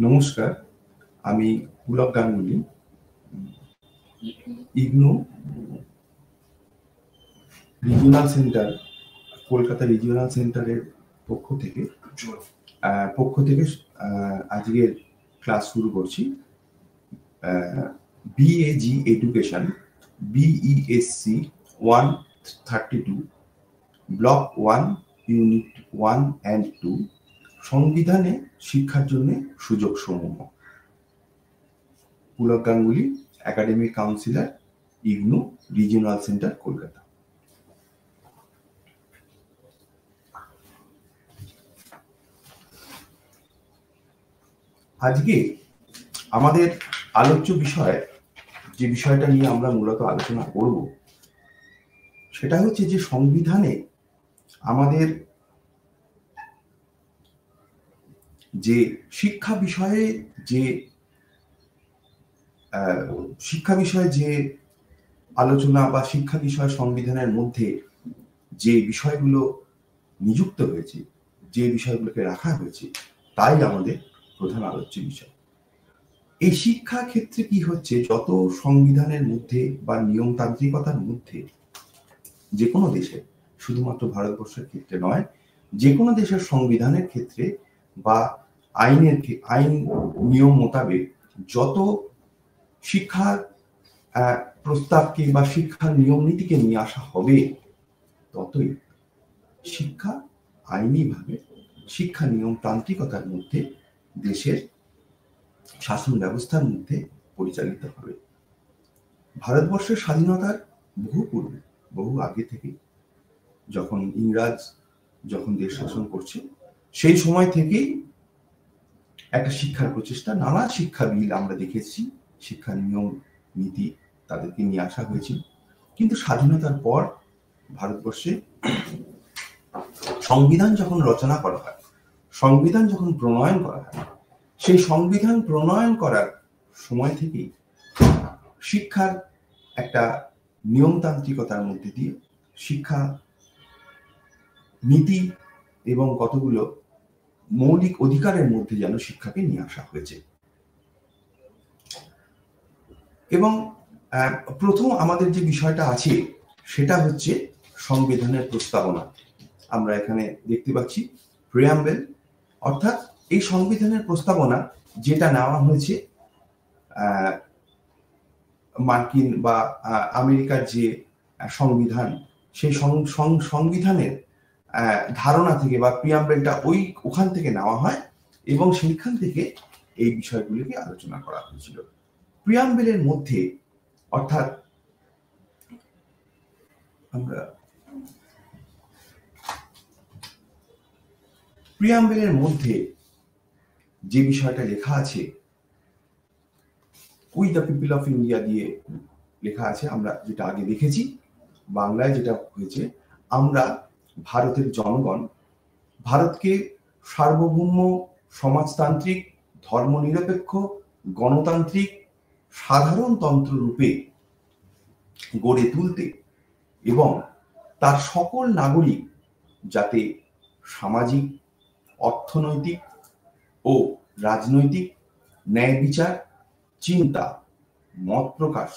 নমস্কার, আমি Pulak Ganguly IGNOU regional centre, Kolkata regional সেন্টারের পক্ষ থেকে আজকের ক্লাস শুরু করছি। BAG education BESC 132 block 1 unit 1 and 2 সংবিধানে শিক্ষার জন্য সুযোগ সমূহ। Pulak Ganguly, academic counsellor, IGNOU regional centre, Kolkata. আজকে আমাদের আলোচ্য বিষয়, যে বিষয়টা নিয়ে আমরা মূলত আলোচনা করব, সেটা হচ্ছে যে সংবিধানে আমাদের যে শিক্ষা বিষয়ে যে আলোচনা বা শিক্ষা বিষয় সংবিধানের মধ্যে যে বিষয়গুলো নিযুক্ত হয়েছে, যে বিষয়গুলোকে রাখা হয়েছে, তাই আমাদের প্রধান আলোচ্য বিষয়। এই শিক্ষা ক্ষেত্রে কি হচ্ছে, যত সংবিধানের মধ্যে বা নিয়মতান্ত্রিকতার মধ্যে যে কোনো দেশে, শুধুমাত্র ভারতবর্ষের ক্ষেত্রে নয়, যে কোনো দেশের সংবিধানের ক্ষেত্রে বা আইন নিয়ম মোতাবেক যত শিক্ষার প্রস্তাবকে বা শিক্ষার নিয়ম নীতিকে নিয়ে আসা হবে, ততই শিক্ষা আইনিভাবে শিক্ষা নিয়মতান্ত্রিকতার মধ্যে দেশের শাসন ব্যবস্থার মধ্যে পরিচালিত হবে। ভারতবর্ষের স্বাধীনতার বহু পূর্বে, বহু আগে থেকে, যখন ইংরাজ দেশ শাসন করছে, সেই সময় থেকেই একটা শিক্ষার প্রচেষ্টা, নানা শিক্ষা বিল আমরা দেখেছি, শিক্ষার নিয়ম নীতি তাদেরকে নিয়ে আসা হয়েছিল। কিন্তু স্বাধীনতার পর ভারতবর্ষে সংবিধান যখন রচনা করা হয়, সংবিধান যখন প্রণয়ন করা হয়, সেই সংবিধান প্রণয়ন করার সময় থেকেই শিক্ষার একটা নিয়মতান্ত্রিকতার মধ্যে দিয়ে শিক্ষা নীতি এবং কতগুলো মৌলিক অধিকারের মধ্যে যেন শিক্ষাকে নিয়ে আসা হয়েছে। এবং প্রথম আমাদের যে বিষয়টা আছে, সেটা হচ্ছে সংবিধানের প্রস্তাবনা। আমরা এখানে দেখতে পাচ্ছি প্রিয়াম্বেল, অর্থাৎ এই সংবিধানের প্রস্তাবনা যেটা নেওয়া হয়েছে মার্কিন বা আমেরিকার যে সংবিধান, সেই সংবিধানের ধারণা থেকে বা প্রিয়াম্বেলটা ওখান থেকে নেওয়া হয় এবং সেইখান থেকে এই বিষয়গুলিকে আলোচনা করা হয়েছিল। প্রিয়াম্বেলের মধ্যে, অর্থাৎ আমরা প্রিয়াম্বেলের মধ্যে যে বিষয়টা লেখা আছে, we the people of India দিয়ে লেখা আছে, আমরা যেটা আগে দেখেছি, বাংলায় যেটা হয়েছে, আমরা ভারতের জনগণ ভারতকে সার্বভৌম সমাজতান্ত্রিক ধর্মনিরপেক্ষ গণতান্ত্রিক সাধারণতন্ত্র রূপে গড়ে তুলতে এবং তার সকল নাগরিক যাতে সামাজিক, অর্থনৈতিক ও রাজনৈতিক ন্যায় বিচার, চিন্তা, মত প্রকাশ,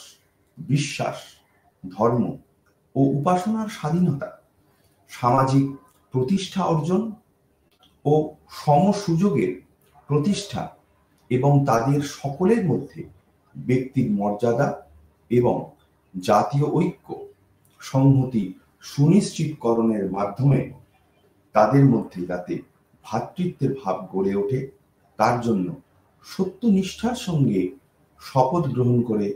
বিশ্বাস, ধর্ম ও উপাসনার স্বাধীনতা, সামাজিক প্রতিষ্ঠা অর্জন ও সমসুযোগের প্রতিষ্ঠা এবং তাদের সকলের মধ্যে ব্যক্তির মর্যাদা এবং জাতীয় ঐক্য সংহতি সুনিশ্চিতকরণের মাধ্যমে তাদের মধ্যে যাতে ভ্রাতৃত্বের ভাব গড়ে ওঠে, তার জন্য সত্যনিষ্ঠার সঙ্গে শপথ গ্রহণ করে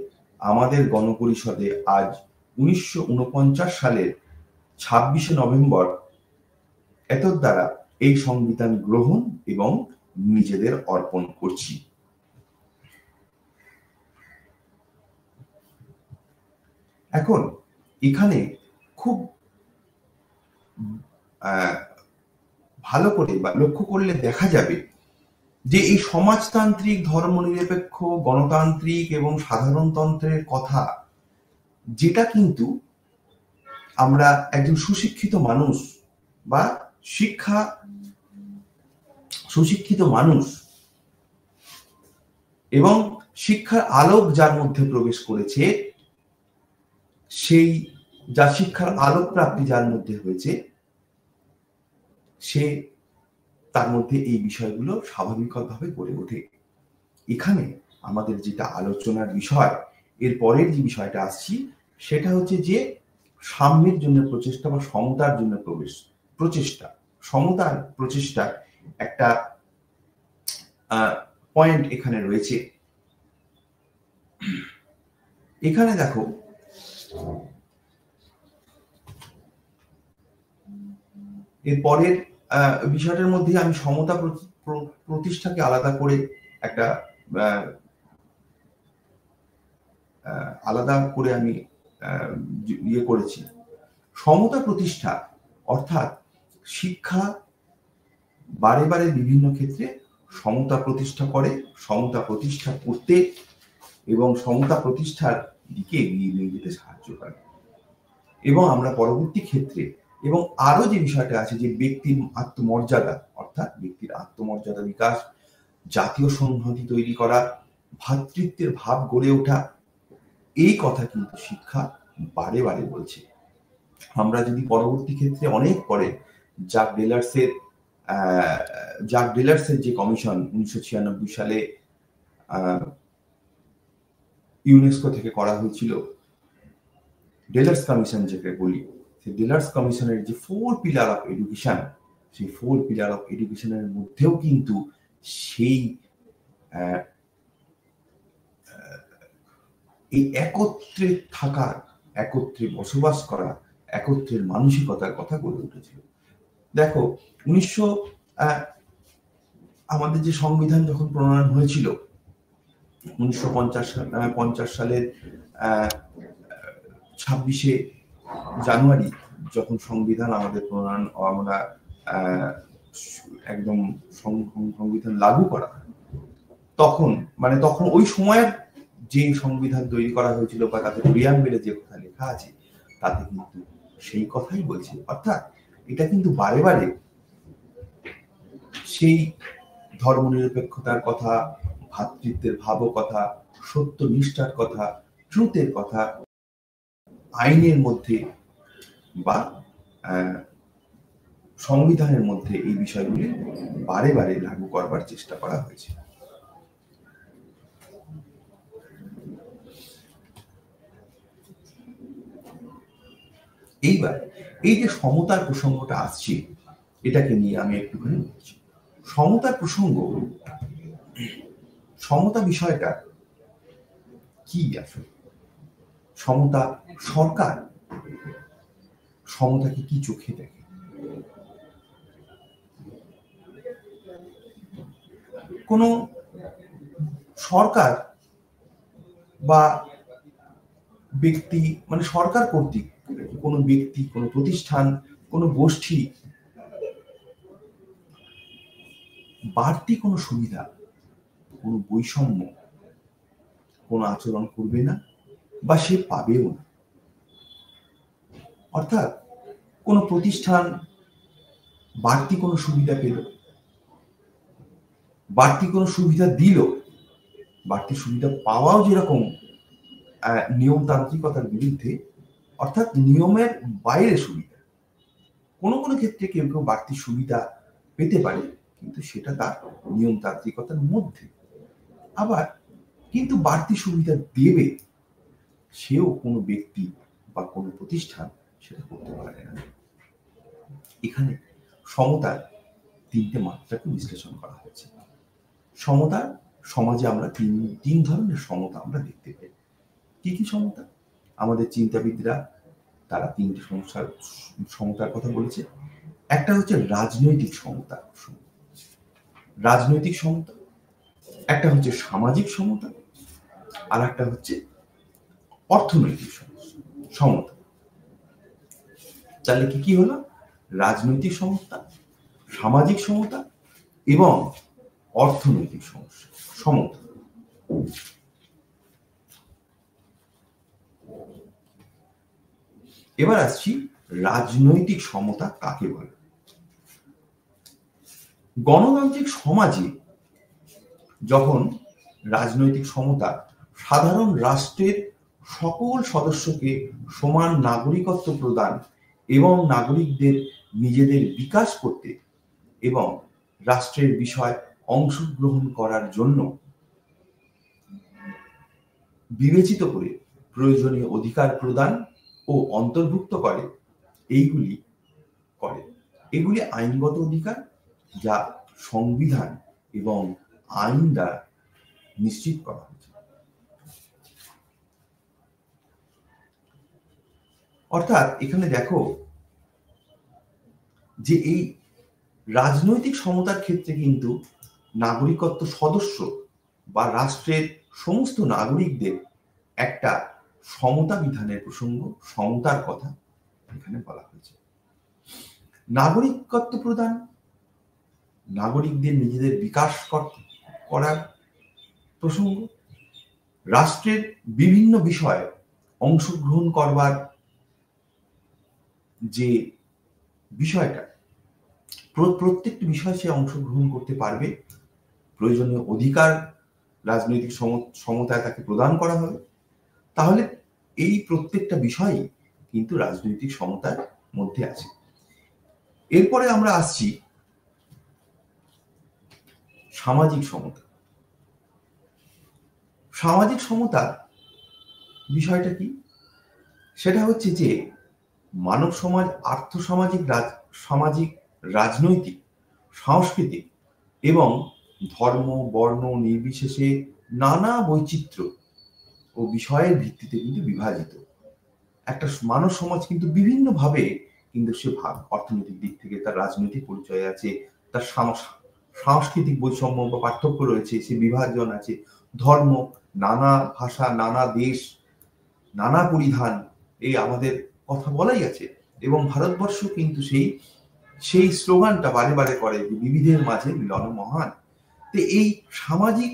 আমাদের গণপরিষদে আজ 1949 সালের 26শে নভেম্বর এতদ্বারা এই সংবিধান গ্রহণ এবং নিজেদের অর্পণ করছি। এখন এখানে খুব ভালো করে বা লক্ষ্য করলে দেখা যাবে যে এই সমাজতান্ত্রিক, ধর্মনিরপেক্ষ, গণতান্ত্রিক এবং সাধারণতন্ত্রের কথা, যেটা কিন্তু আমরা একজন সুশিক্ষিত মানুষ বা সুশিক্ষিত মানুষ এবং শিক্ষার আলোক যার মধ্যে প্রবেশ করেছে, সেই যা শিক্ষার আলোক প্রাপ্তি যার মধ্যে হয়েছে, সে তার মধ্যে এই বিষয়গুলো স্বাভাবিকভাবে গড়ে ওঠে। এখানে আমাদের যেটা আলোচনার বিষয়, এর পরের যে বিষয়টা আসছি, সেটা হচ্ছে যে সাম্যের জন্য প্রচেষ্টা বা সমতার জন্য প্রচেষ্টা, সমতার প্রচেষ্টার একটা পয়েন্ট এখানে রয়েছে। এখানে দেখো, এর পরের বিষয়টার মধ্যে আমি সমতা প্রতিষ্ঠাকে আলাদা করে একটা আমি ইয়ে করেছি। সমতা প্রতিষ্ঠা অর্থাৎ শিক্ষা বারে বারে বিভিন্ন ক্ষেত্রে সমতা প্রতিষ্ঠা করে, সমতা প্রতিষ্ঠা করতে এবং সমতা প্রতিষ্ঠার দিকে এগিয়ে নিয়ে যেতে সাহায্য করে। এবং আমরা পরবর্তী ক্ষেত্রে এবং আরো যে বিষয়টা আছে, যে ব্যক্তির আত্মমর্যাদা, অর্থাৎ ব্যক্তির আত্মমর্যাদা বিকাশ, জাতীয় সংহতি তৈরি করা, ভ্রাতৃত্বের ভাব গড়ে ওঠা, এই কথা কিন্তু শিক্ষা বারে বারে বলছে। আমরা যদি পরবর্তী ক্ষেত্রে অনেক পরে জ্যাক ডেলার্সের যে কমিশন 1996 সালে ইউনেস্কো থেকে করা হয়েছিল, ডেলার্স কমিশন যেটা বলি, সেই ডেলার্স কমিশনের যে 4 পিলার অফ এডুকেশন, সেই 4 পিলার অফ এডুকেশনের মধ্যেও কিন্তু সেই এই একত্রে থাকার, একত্রে বসবাস করা, একত্রের মানসিকতার কথা গড়ে উঠেছিল। দেখো, আমাদের যে সংবিধান যখন প্রণয়ন হয়েছিল 1950 সালের 26শে জানুয়ারি, যখন সংবিধান আমাদের প্রণয়ন, আমরা একদম সংবিধান লাগু করা, তখন ওই সময়ের যে সংবিধান তৈরি করা হয়েছিল বা তাতে প্রিয়াম্বেলে যে কথা লেখা আছে, তাতে কিন্তু সেই কথাই বলছে। অর্থাৎ এটা কিন্তু বারে বারে সেই ধর্মনিরপেক্ষতার কথা, ভ্রাতৃত্বের ভাব কথা, সত্যনিষ্ঠার কথা, ট্রুথের কথা আইনের মধ্যে বা সংবিধানের মধ্যে এই বিষয়গুলি বারে বারে লাগু করবার চেষ্টা করা হয়েছে। এইবার এই যে সমতার প্রসঙ্গটা আসছে, এটাকে নিয়ে আমি একটুখানি বলছি। সমতার প্রসঙ্গ, সমতা বিষয়টা কি আসলে? সমতা, সরকার সমতাকে কি চোখে দেখে? কোন সরকার বা ব্যক্তি, সরকার কর্তৃক কোন ব্যক্তি, কোন প্রতিষ্ঠান, কোন গোষ্ঠী বাড়তি কোন সুবিধা, কোন বৈষম্য, কোন আচরণ করবে না বা সে পাবেও না। অর্থাৎ কোন প্রতিষ্ঠান বাড়তি কোন সুবিধা পেল, বাড়তি কোন সুবিধা দিল, বাড়তি সুবিধা পাওয়াও যেরকম নিয়মতান্ত্রিকতার বিরুদ্ধে, অর্থাৎ নিয়মের বাইরে সুবিধা। কোন কোন ক্ষেত্রে কেউ কেউ বাড়তি সুবিধা পেতে পারে, কিন্তু সেটা তার নিয়মতান্ত্রিকতার মধ্যে। আবার কিন্তু বাড়তি সুবিধা দেবে, সেও কোনো ব্যক্তি বা কোনো প্রতিষ্ঠান সেটা করতে পারে না। এখানে সমতার 3টে মাত্রাকে বিশ্লেষণ করা হয়েছে। সমতা সমাজে আমরা তিন ধরনের সমতা আমরা দেখতে পাই। কি কি সমতা? আমাদের চিন্তাবিদরা তারা 3টে সমতার কথা বলেছে। একটা হচ্ছে রাজনৈতিক সমতা, রাজনৈতিক সমতা, একটা হচ্ছে সামাজিক সমতা, আর একটা হচ্ছে অর্থনৈতিক সমতা। তাহলে কি কি হলো? রাজনৈতিক সমতা, সামাজিক সমতা এবং অর্থনৈতিক সমতা। এবার আসছি রাজনৈতিক সমতা কাকে বলে। গণতান্ত্রিক সমাজে যখন রাজনৈতিক সমতা সাধারণ রাষ্ট্রের সকল সদস্যকে সমান নাগরিকত্ব প্রদান এবং নাগরিকদের নিজেদের বিকাশ করতে এবং রাষ্ট্রের বিষয় অংশগ্রহণ করার জন্য বিবেচিত করে প্রয়োজনীয় অধিকার প্রদান ও অন্তর্ভুক্ত করে। এগুলি আইনগত অধিকার যা সংবিধান এবং আইন দ্বারা নিশ্চিত করা হয়েছে। অর্থাৎ এখানে দেখো যে এই রাজনৈতিক সমতার ক্ষেত্রে কিন্তু নাগরিকত্ব সদস্য বা রাষ্ট্রের সমস্ত নাগরিকদের একটা সমতা বিধানের প্রসঙ্গ, সমতার কথা এখানে বলা হয়েছে। নাগরিকত্ব প্রদান, নাগরিকদের নিজেদের বিকাশ করার প্রসঙ্গ, রাষ্ট্রের বিভিন্ন বিষয়ে অংশগ্রহণ করবার যে বিষয়টা, প্রত্যেকটি বিষয় সে অংশগ্রহণ করতে পারবে, প্রয়োজনীয় অধিকার রাজনৈতিক সমতায় তাকে প্রদান করা হবে। তাহলে এই প্রত্যেকটা বিষয়ই কিন্তু রাজনৈতিক সমতার মধ্যে আছে। এরপরে আমরা আসছি সামাজিক সমতা। সামাজিক সমতা বিষয়টা কি? সেটা হচ্ছে যে মানব সমাজ আর্থসামাজিক, সামাজিক, রাজনৈতিক, সাংস্কৃতিক এবং ধর্ম বর্ণ নির্বিশেষে নানা বৈচিত্র্য ও বিষয়ের ভিত্তিতে কিন্তু বিভাজিত। একটা মানব সমাজ কিন্তু বিভিন্নভাবে কিন্তু সে ভাগ, অর্থনৈতিক দিক থেকে তার রাজনৈতিক পরিচয় আছে, তার সাংস্কৃতিক বৈষম্য বা পার্থক্য রয়েছে, সে বিভাজন আছে, ধর্ম, নানা ভাষা, নানা দেশ, নানা পরিধান, এই আমাদের কথা বলাই আছে। এবং ভারতবর্ষ কিন্তু সেই স্লোগানটা বারে বারে করে যে বিবিধের মাঝে মিলন মহান। তো এই সামাজিক,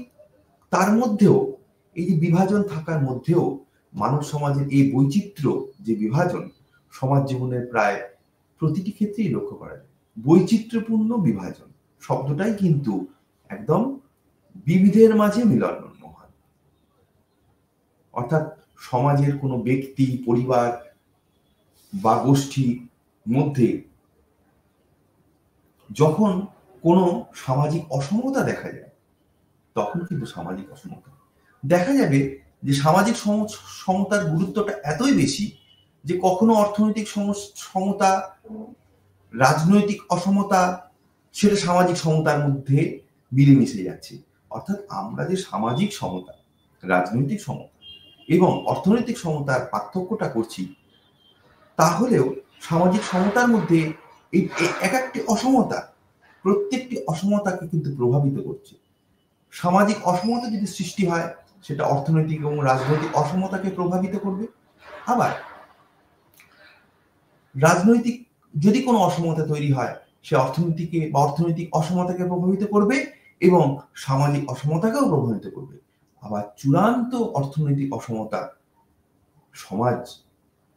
তার মধ্যেও এই যে বিভাজন থাকার মধ্যেও মানব সমাজের এই বৈচিত্র্য যে বিভাজন সমাজ জীবনের প্রায় প্রতিটি ক্ষেত্রেই লক্ষ্য করা যায়। বৈচিত্র্যপূর্ণ বিভাজন শব্দটাই কিন্তু একদম বিবিধের মাঝে মিলন মহান। অর্থাৎ সমাজের কোনো ব্যক্তি, পরিবার বা গোষ্ঠীর মধ্যে যখন কোনো সামাজিক অসমতা দেখা যায়, তখন কিন্তু সামাজিক অসমতা দেখা যাবে যে সামাজিক সমতার গুরুত্বটা এতই বেশি যে কখনো অর্থনৈতিক সমতা, রাজনৈতিক অসমতা সেটা সামাজিক সমতার মধ্যে মিলেমিশে যাচ্ছে। অর্থাৎ আমরা যে সামাজিক সমতা, রাজনৈতিক সমতা এবং অর্থনৈতিক সমতার পার্থক্যটা করছি, তাহলেও সামাজিক সমতার মধ্যে এই এক একটি অসমতা প্রত্যেকটি অসমতাকে কিন্তু প্রভাবিত করছে। সামাজিক অসমতা যদি সৃষ্টি হয়, সেটা অর্থনৈতিক এবং রাজনৈতিক অসমতাকে প্রভাবিত করবে। আবার রাজনৈতিক যদি কোনো অসমতা তৈরি হয়, সে অর্থনৈতিক অসমতাকে প্রভাবিত করবে এবং সামাজিক অসমতাকেও প্রভাবিত করবে। আবার চূড়ান্ত অর্থনৈতিক অসমতা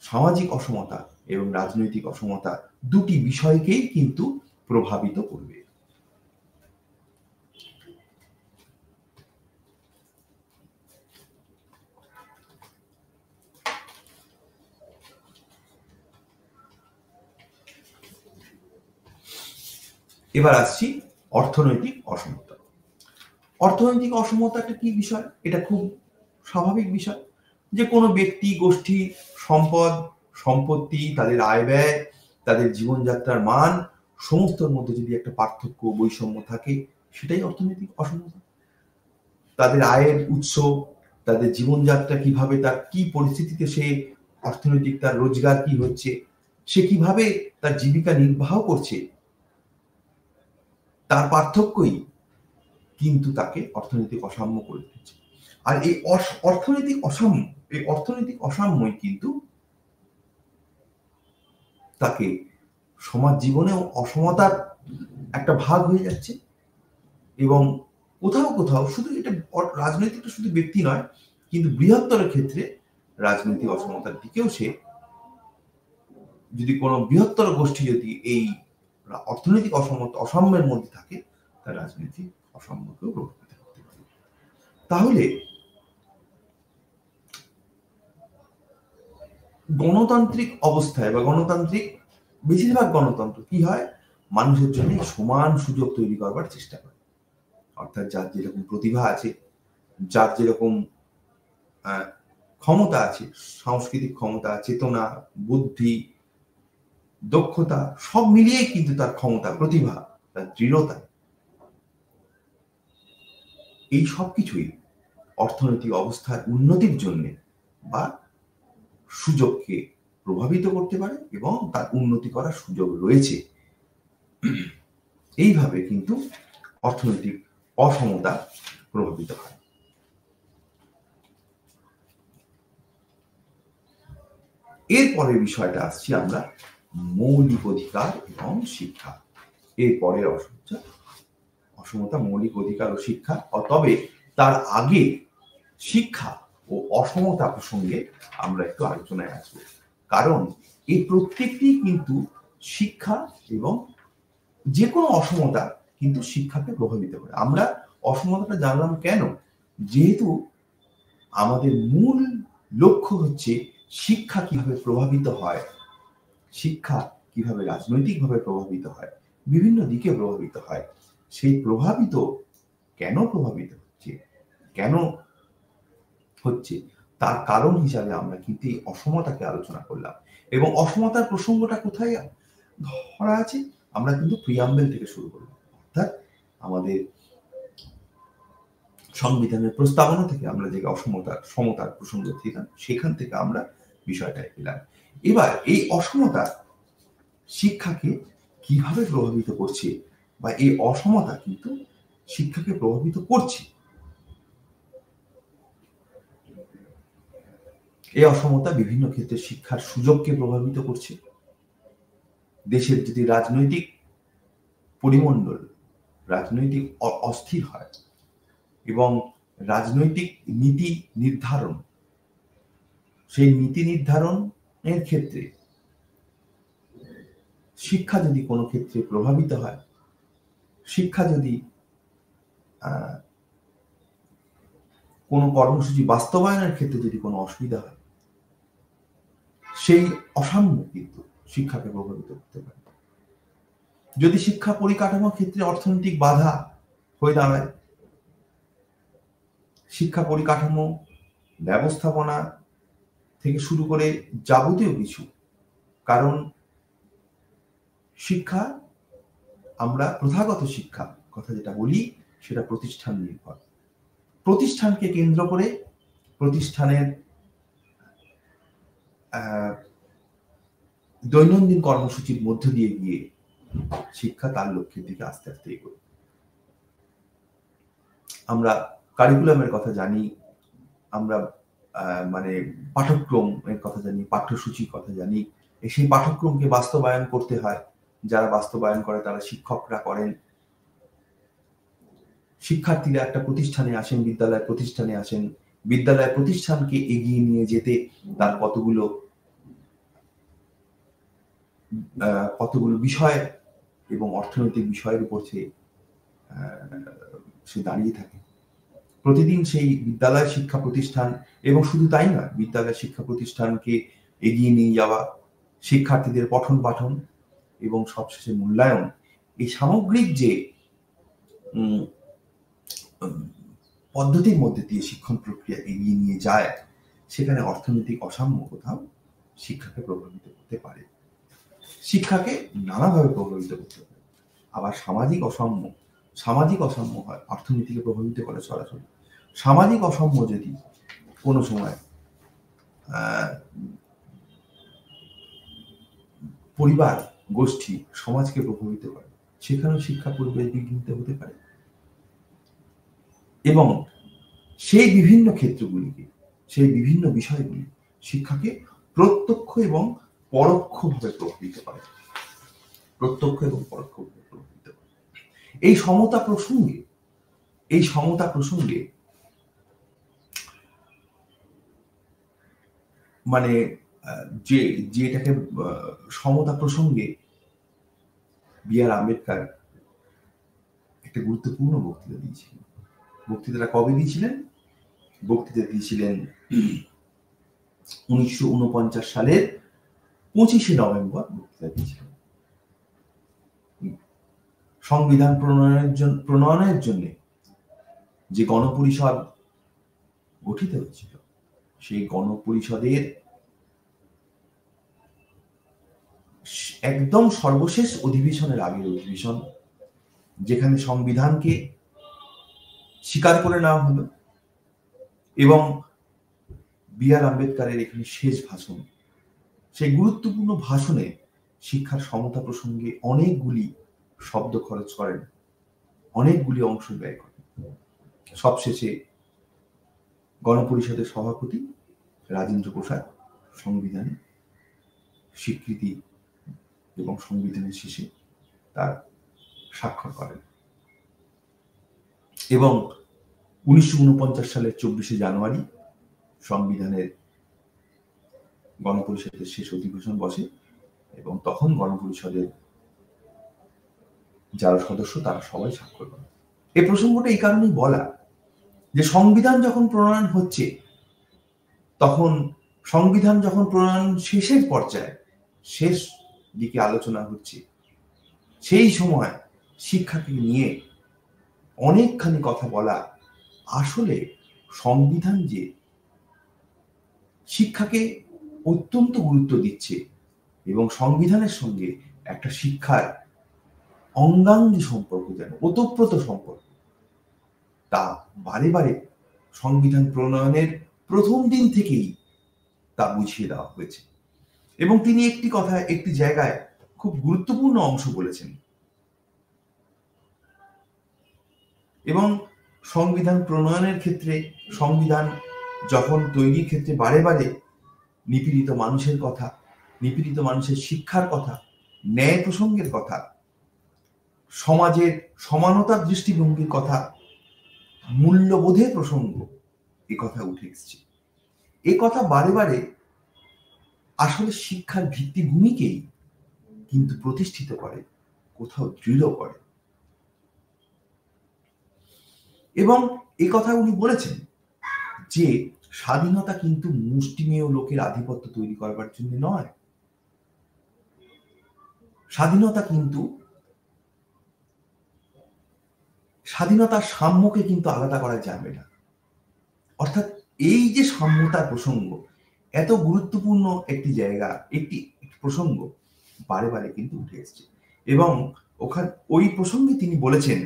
সামাজিক অসমতা এবং রাজনৈতিক অসমতা দুটি বিষয়কেই কিন্তু প্রভাবিত করবে। এবার আসছি অর্থনৈতিক অসমতা। অর্থনৈতিক অসমতা একটা কি বিষয়? এটা খুব স্বাভাবিক বিষয় যে কোনো ব্যক্তি, গোষ্ঠী, সম্পত্তি, তাদের আয় ব্যয়, তাদের জীবনযাত্রার মান সমস্তর মধ্যে যদি একটা পার্থক্য, বৈষম্য থাকে, সেটাই অর্থনৈতিক অসমতা। তাদের আয়ের উৎস, তাদের জীবনযাত্রা কিভাবে, তার কি পরিস্থিতিতে সে অর্থনৈতিক, তার রোজগার কি হচ্ছে, সে কিভাবে তার জীবিকা নির্বাহ করছে, তার পার্থক্যই কিন্তু তাকে অর্থনৈতিক অসাম্য করে দিচ্ছে। আর এই অর্থনৈতিক অসাম্যই কিন্তু তাকে সমাজ জীবনেও অসমতার একটা ভাগ হয়ে যাচ্ছে। এবং কোথাও কোথাও শুধু এটা রাজনৈতিকটা শুধু ব্যক্তি নয়, কিন্তু বৃহত্তর ক্ষেত্রে রাজনৈতিক অসমতার দিকেও সে, যদি কোনো বৃহত্তর গোষ্ঠী যদি এই অর্থনৈতিক অসাম্যের মধ্যে থাকে, তার রাজনৈতিক অসাম্যকেও প্রভাবিত করতে পারে। তাহলে গণতান্ত্রিক অবস্থায় বা গণতান্ত্রিক বেশিরভাগ গণতন্ত্র কি হয়, মানুষের জন্য সমান সুযোগ তৈরি করবার চেষ্টা করে। অর্থাৎ যার যেরকম প্রতিভা আছে, যার যেরকম ক্ষমতা আছে, সাংস্কৃতিক ক্ষমতা, চেতনা, বুদ্ধি, দক্ষতা, সব মিলিয়ে কিন্তু তার ক্ষমতা, প্রতিভা, তার দৃঢ়তা, এই সব কিছুই অর্থনৈতিক অবস্থার উন্নতির জন্য বা সুযোগকে প্রভাবিত করতে পারে এবং তার উন্নতি করার সুযোগ রয়েছে। এইভাবে কিন্তু অর্থনৈতিক অসমতা প্রভাবিত হয়। এরপরের বিষয়টা আসছি আমরা মৌলিক অধিকার এবং শিক্ষা। এরপরের অসমতা মৌলিক অধিকার ও শিক্ষা। তবে তার আগে শিক্ষা ও অসমতা প্রসঙ্গে আমরা একটু আলোচনায় আসবো, কারণ এই প্রত্যেকটি কিন্তু শিক্ষা এবং যে কোনো অসমতা কিন্তু শিক্ষাকে প্রভাবিত করে। আমরা অসমতাটা জানলাম কেন? যেহেতু আমাদের মূল লক্ষ্য হচ্ছে শিক্ষা কিভাবে প্রভাবিত হয়, শিক্ষা কিভাবে রাজনৈতিকভাবে প্রভাবিত হয়, বিভিন্ন দিকে প্রভাবিত হয়, সেই প্রভাবিত কেন প্রভাবিত হচ্ছে, কেন হচ্ছে তার কারণ হিসাবে আমরা কিন্তু এই অসমতাকে আলোচনা করলাম। এবং অসমতার প্রসঙ্গটা কোথায় ধরা আছে? আমরা কিন্তু প্রিয়াম্বেল থেকে শুরু করলাম, অর্থাৎ আমাদের সংবিধানের প্রস্তাবনা থেকে আমরা যে সমতার প্রসঙ্গ ছিলাম, সেখান থেকে আমরা বিষয়টা পেলাম। এবার এই অসমতা শিক্ষাকে কিভাবে প্রভাবিত করছে, বা এই অসমতা কিন্তু শিক্ষাকে প্রভাবিত করছে। এই অসমতা বিভিন্ন ক্ষেত্রে শিক্ষার সুযোগকে প্রভাবিত করছে। দেশের যদি রাজনৈতিক পরিমণ্ডল, রাজনৈতিক অস্থির হয় এবং রাজনৈতিক নীতি নির্ধারণ, সেই নীতি নির্ধারণের ক্ষেত্রে শিক্ষা যদি কোনো ক্ষেত্রে প্রভাবিত হয়, শিক্ষা যদি কোনো কর্মসূচি বাস্তবায়নের ক্ষেত্রে যদি কোনো অসুবিধা হয়, সেই অসাম্য কিন্তু শিক্ষাকে প্রভাবিত করতে পারে। যদি শিক্ষা পরিকাঠামোর ক্ষেত্রে অর্থনৈতিক বাধা হয়ে দাঁড়ায়, শিক্ষা পরিকাঠামো, ব্যবস্থাপনা থেকে শুরু করে যাবতীয় কিছু, কারণ শিক্ষা, আমরা প্রথাগত শিক্ষা কথা যেটা বলি সেটা প্রতিষ্ঠান নির্ভর। প্রতিষ্ঠানকে কেন্দ্র করে প্রতিষ্ঠানের দৈনন্দিন কর্মসূচির মধ্য দিয়ে গিয়ে শিক্ষা তার লক্ষ্যের দিকে আস্তে আস্তে এগোয়। আমরা কারিকুলামের কথা জানি, আমরা মানে পাঠ্যক্রমের কথা জানি, পাঠ্যসূচির কথা জানি। সেই পাঠ্যক্রমকে বাস্তবায়ন করতে হয়, যারা বাস্তবায়ন করে তারা শিক্ষকরা করেন। শিক্ষার্থীরা একটা প্রতিষ্ঠানে আসেন, বিদ্যালয় প্রতিষ্ঠানে আসেন, বিদ্যালয় প্রতিষ্ঠানকে এগিয়ে নিয়ে যেতে তার কতগুলো বিষয় এবং অর্থনৈতিক বিষয়ের উপর সে দাঁড়িয়ে থাকে। প্রতিদিন সেই বিদ্যালয় শিক্ষা প্রতিষ্ঠান, এবং শুধু তাই নয়, বিদ্যালয় শিক্ষা প্রতিষ্ঠানকে এগিয়ে নিয়ে যাওয়া, শিক্ষার্থীদের পঠন পাঠন এবং সবশেষে মূল্যায়ন, এই সামগ্রিক যে পদ্ধতির মধ্যে দিয়ে শিক্ষণ প্রক্রিয়া এগিয়ে নিয়ে যায়, সেখানে অর্থনৈতিক অসাম্য কোথাও শিক্ষাকে প্রভাবিত করতে পারে, শিক্ষাকে নানাভাবে প্রভাবিত করতে পারে। আবার সামাজিক অসাম্য হয়, অর্থনীতিকে প্রভাবিত করে সরাসরি। সামাজিক অসাম্য যদি কোনো সময় পরিবার, গোষ্ঠী, সমাজকে প্রভাবিত করে, সেখানেও শিক্ষা পরিবেশ বিঘ্নিত হতে পারে এবং সেই বিভিন্ন ক্ষেত্রগুলিকে, সেই বিভিন্ন বিষয়গুলি শিক্ষাকে প্রত্যক্ষ এবং পরোক্ষভাবে প্রভাবিত করে, প্রত্যক্ষ এবং পরোক্ষভাবে প্রভাবিত করে। এই সমতা প্রসঙ্গে মানে যেটাকে সমতা প্রসঙ্গে বি.আর. আম্বেদকর একটা গুরুত্বপূর্ণ বক্তৃতা দিয়েছিলেন। বক্তৃতাটা কবে দিয়েছিলেন? বক্তৃতা দিয়েছিলেন 1949 সালের 25শে নভেম্বর বক্তৃতা দিয়েছিলেন। সংবিধান প্রণয়নের জন্য যে গণপরিষদ গঠিত হয়েছিল, সেই গণপরিষদের একদম সর্বশেষ অধিবেশনের আগের অধিবেশন, যেখানে সংবিধানকে স্বীকার করে নেওয়া হলো এবং বি.আর. আম্বেদকরের এখানে শেষ ভাষণ, সেই গুরুত্বপূর্ণ ভাষণে শিক্ষার সমতা প্রসঙ্গে অনেকগুলি শব্দ খরচ করেন, অনেকগুলি অংশ ব্যয় করেন। সবশেষে গণপরিষদের সভাপতি রাজেন্দ্র প্রসাদ সংবিধানে স্বীকৃতি এবং সংবিধানের শেষে তার স্বাক্ষর করেন এবং 1949 সালের 24শে জানুয়ারি সংবিধানের গণপরিষদের শেষ অধিবেশন বসে এবং তখন গণপরিষদের যারা সদস্য তারা সবাই স্বাক্ষর করেন। এই প্রসঙ্গটা এই কারণেই বলা যে সংবিধান যখন প্রণয়ন হচ্ছে, তখন সংবিধান যখন প্রণয়ন শেষের পর্যায়ে, শেষ দিকে আলোচনা হচ্ছে, সেই সময় শিক্ষাকে নিয়ে অনেকখানি কথা বলা, আসলে সংবিধান যে শিক্ষাকে অত্যন্ত গুরুত্ব দিচ্ছে এবং সংবিধানের সঙ্গে একটা শিক্ষার অঙ্গাঙ্গী সম্পর্ক, যেন ওতপ্রোত সম্পর্ক, তা বারে বারে সংবিধান প্রণয়নের প্রথম দিন থেকেই তা বুঝিয়ে দেওয়া হয়েছে। এবং তিনি একটি জায়গায় খুব গুরুত্বপূর্ণ অংশ বলেছেন এবং সংবিধান প্রণয়নের ক্ষেত্রে, সংবিধান যখন তৈরির ক্ষেত্রে বারে বারে নিপীড়িত মানুষের কথা, নিপীড়িত মানুষের শিক্ষার কথা, ন্যায় প্রসঙ্গের কথা, সমাজের সমানতার দৃষ্টিভঙ্গির কথা, মূল্যবোধের প্রসঙ্গ, এ কথা উঠে এসছে। এ কথা বারে বারে আসলে শিক্ষার ভিত্তিভূমিকেই কিন্তু প্রতিষ্ঠিত করে, কোথাও দৃঢ় করে। এবং এই কথা উনি বলেছেন যে স্বাধীনতা কিন্তু মুষ্টিমেয় লোকের আধিপত্য তৈরি করবার জন্য নয়, স্বাধীনতার সাম্যকে কিন্তু আলাদা করা যাবে না। অর্থাৎ এই যে সাম্যতার প্রসঙ্গ, এত গুরুত্বপূর্ণ একটি জায়গা, একটি প্রসঙ্গ বারে বারে কিন্তু উঠে এসছে এবং ওই প্রসঙ্গে তিনি বলেছেন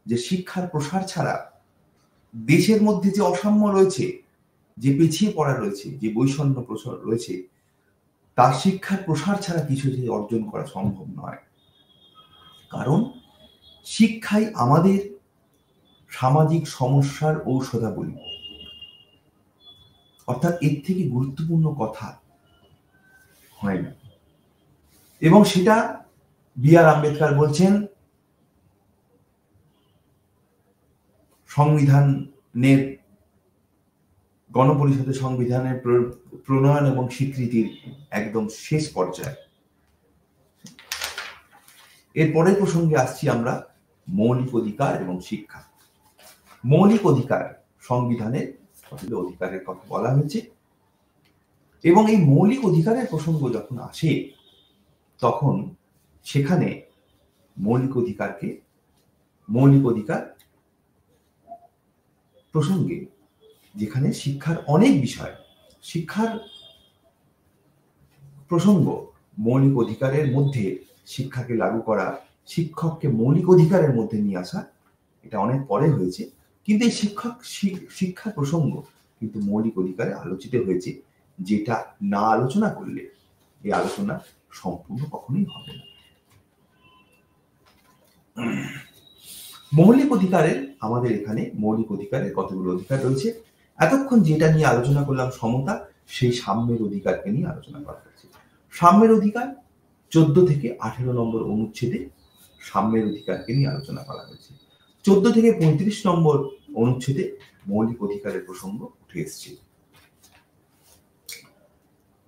যে শিক্ষার প্রসার ছাড়া দেশের মধ্যে যে অসাম্য রয়েছে, যে পিছিয়ে পড়া রয়েছে, যে বৈষম্য প্রসার রয়েছে, তার শিক্ষার প্রসার ছাড়া কিছু যে অর্জন করা সম্ভব নয়। কারণ শিক্ষাই আমাদের সামাজিক সমস্যার ঔষধাবলী, অর্থাৎ এর থেকে গুরুত্বপূর্ণ কথা হয় না। এবং সেটা বি.আর. আম্বেদকর বলছেন সংবিধানের, গণপরিষদের সংবিধানের প্রণয়ন এবং স্বীকৃতির একদম শেষ পর্যায়ে। এর পরের প্রসঙ্গে আসছি আমরা মৌলিক অধিকার এবং শিক্ষা। মৌলিক অধিকার, সংবিধানের অধিকারের কথা বলা হয়েছে এবং এই মৌলিক অধিকারের প্রসঙ্গ যখন আসে, তখন সেখানে মৌলিক অধিকার প্রসঙ্গে, যেখানে শিক্ষার অনেক বিষয়, শিক্ষার প্রসঙ্গ, মৌলিক অধিকারের মধ্যে শিক্ষাকে লাগু করা, শিক্ষককে মৌলিক অধিকারের মধ্যে নিয়ে আসা, এটা অনেক পরে হয়েছে। কিন্তু এই শিক্ষার প্রসঙ্গ কিন্তু মৌলিক অধিকারে আলোচিত হয়েছে, যেটা না আলোচনা করলে এই আলোচনা সম্পূর্ণ কখনোই হবে না। মৌলিক অধিকারের, আমাদের এখানে মৌলিক অধিকারের কতগুলো অধিকার রয়েছে। এতক্ষণ যেটা নিয়ে আলোচনা করলাম সমতা, সেই সাম্যের অধিকারকে নিয়ে আলোচনা করা হয়েছে। সাম্যের অধিকার 14 থেকে 18 নম্বর অনুচ্ছেদে সাম্যের অধিকারকে নিয়ে আলোচনা করা হয়েছে। 14 থেকে 35 নম্বর অনুচ্ছেদে মৌলিক অধিকারের প্রসঙ্গ উঠে এসছে।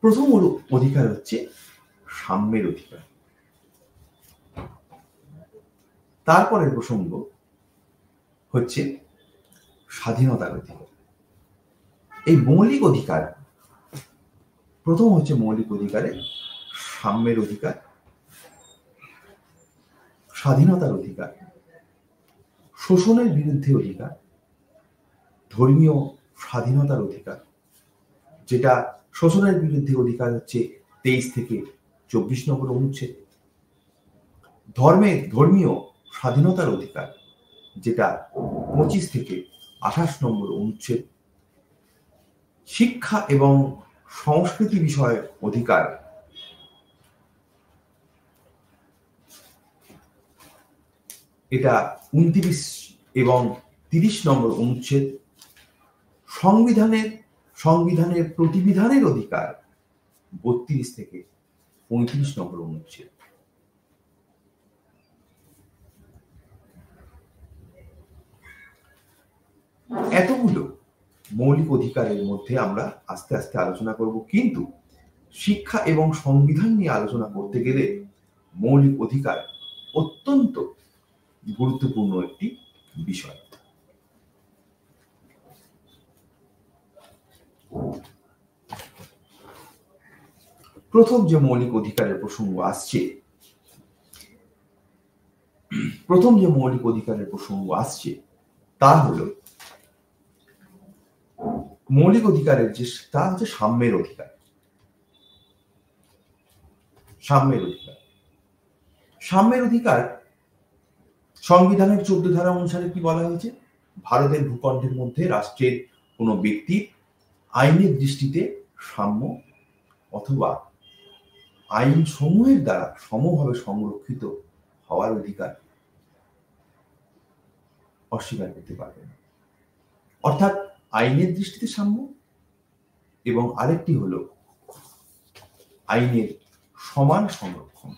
প্রথম অধিকার হচ্ছে সাম্যের অধিকার। তারপরের প্রসঙ্গ হচ্ছে স্বাধীনতার অধিকার। এই মৌলিক অধিকার, প্রথম হচ্ছে মৌলিক অধিকারে সাম্যের অধিকার, স্বাধীনতার অধিকার, শোষণের বিরুদ্ধে অধিকার, ধর্মীয় স্বাধীনতার অধিকার, যেটা শোষণের বিরুদ্ধে অধিকার হচ্ছে 23 থেকে 24 নম্বর অনুচ্ছেদ, ধর্মীয় স্বাধীনতার অধিকার, যেটা 25 থেকে 28 নম্বর অনুচ্ছেদ, শিক্ষা এবং সংস্কৃতি বিষয়ক অধিকার, এটা 29 এবং 30 নম্বর অনুচ্ছেদ, সংবিধানের প্রতিবিধানের অধিকার 32 থেকে 35 নম্বর অনুচ্ছেদ। এতগুলো মৌলিক অধিকারের মধ্যে আমরা আস্তে আস্তে আলোচনা করব, কিন্তু শিক্ষা এবং সংবিধান নিয়ে আলোচনা করতে গেলে মৌলিক অধিকার অত্যন্ত গুরুত্বপূর্ণ একটি বিষয়। প্রথম যে মৌলিক অধিকারের প্রসঙ্গ আসছে তা হলো মৌলিক অধিকারের তা হচ্ছে সাম্যের অধিকার। সাম্যের অধিকার সংবিধানের 14 ধারা অনুসারে কি বলা হয়েছে? ভারতের ভূখণ্ডের মধ্যে রাষ্ট্রের কোনো ব্যক্তির আইনের দৃষ্টিতে সাম্য অথবা আইন সমূহের দ্বারা সমভাবে সংরক্ষিত হওয়ার অধিকার অস্বীকার করতে পারবে না। অর্থাৎ আইনের দৃষ্টিতে সাম্য, এবং আরেকটি হলো আইনের সমান সংরক্ষণ।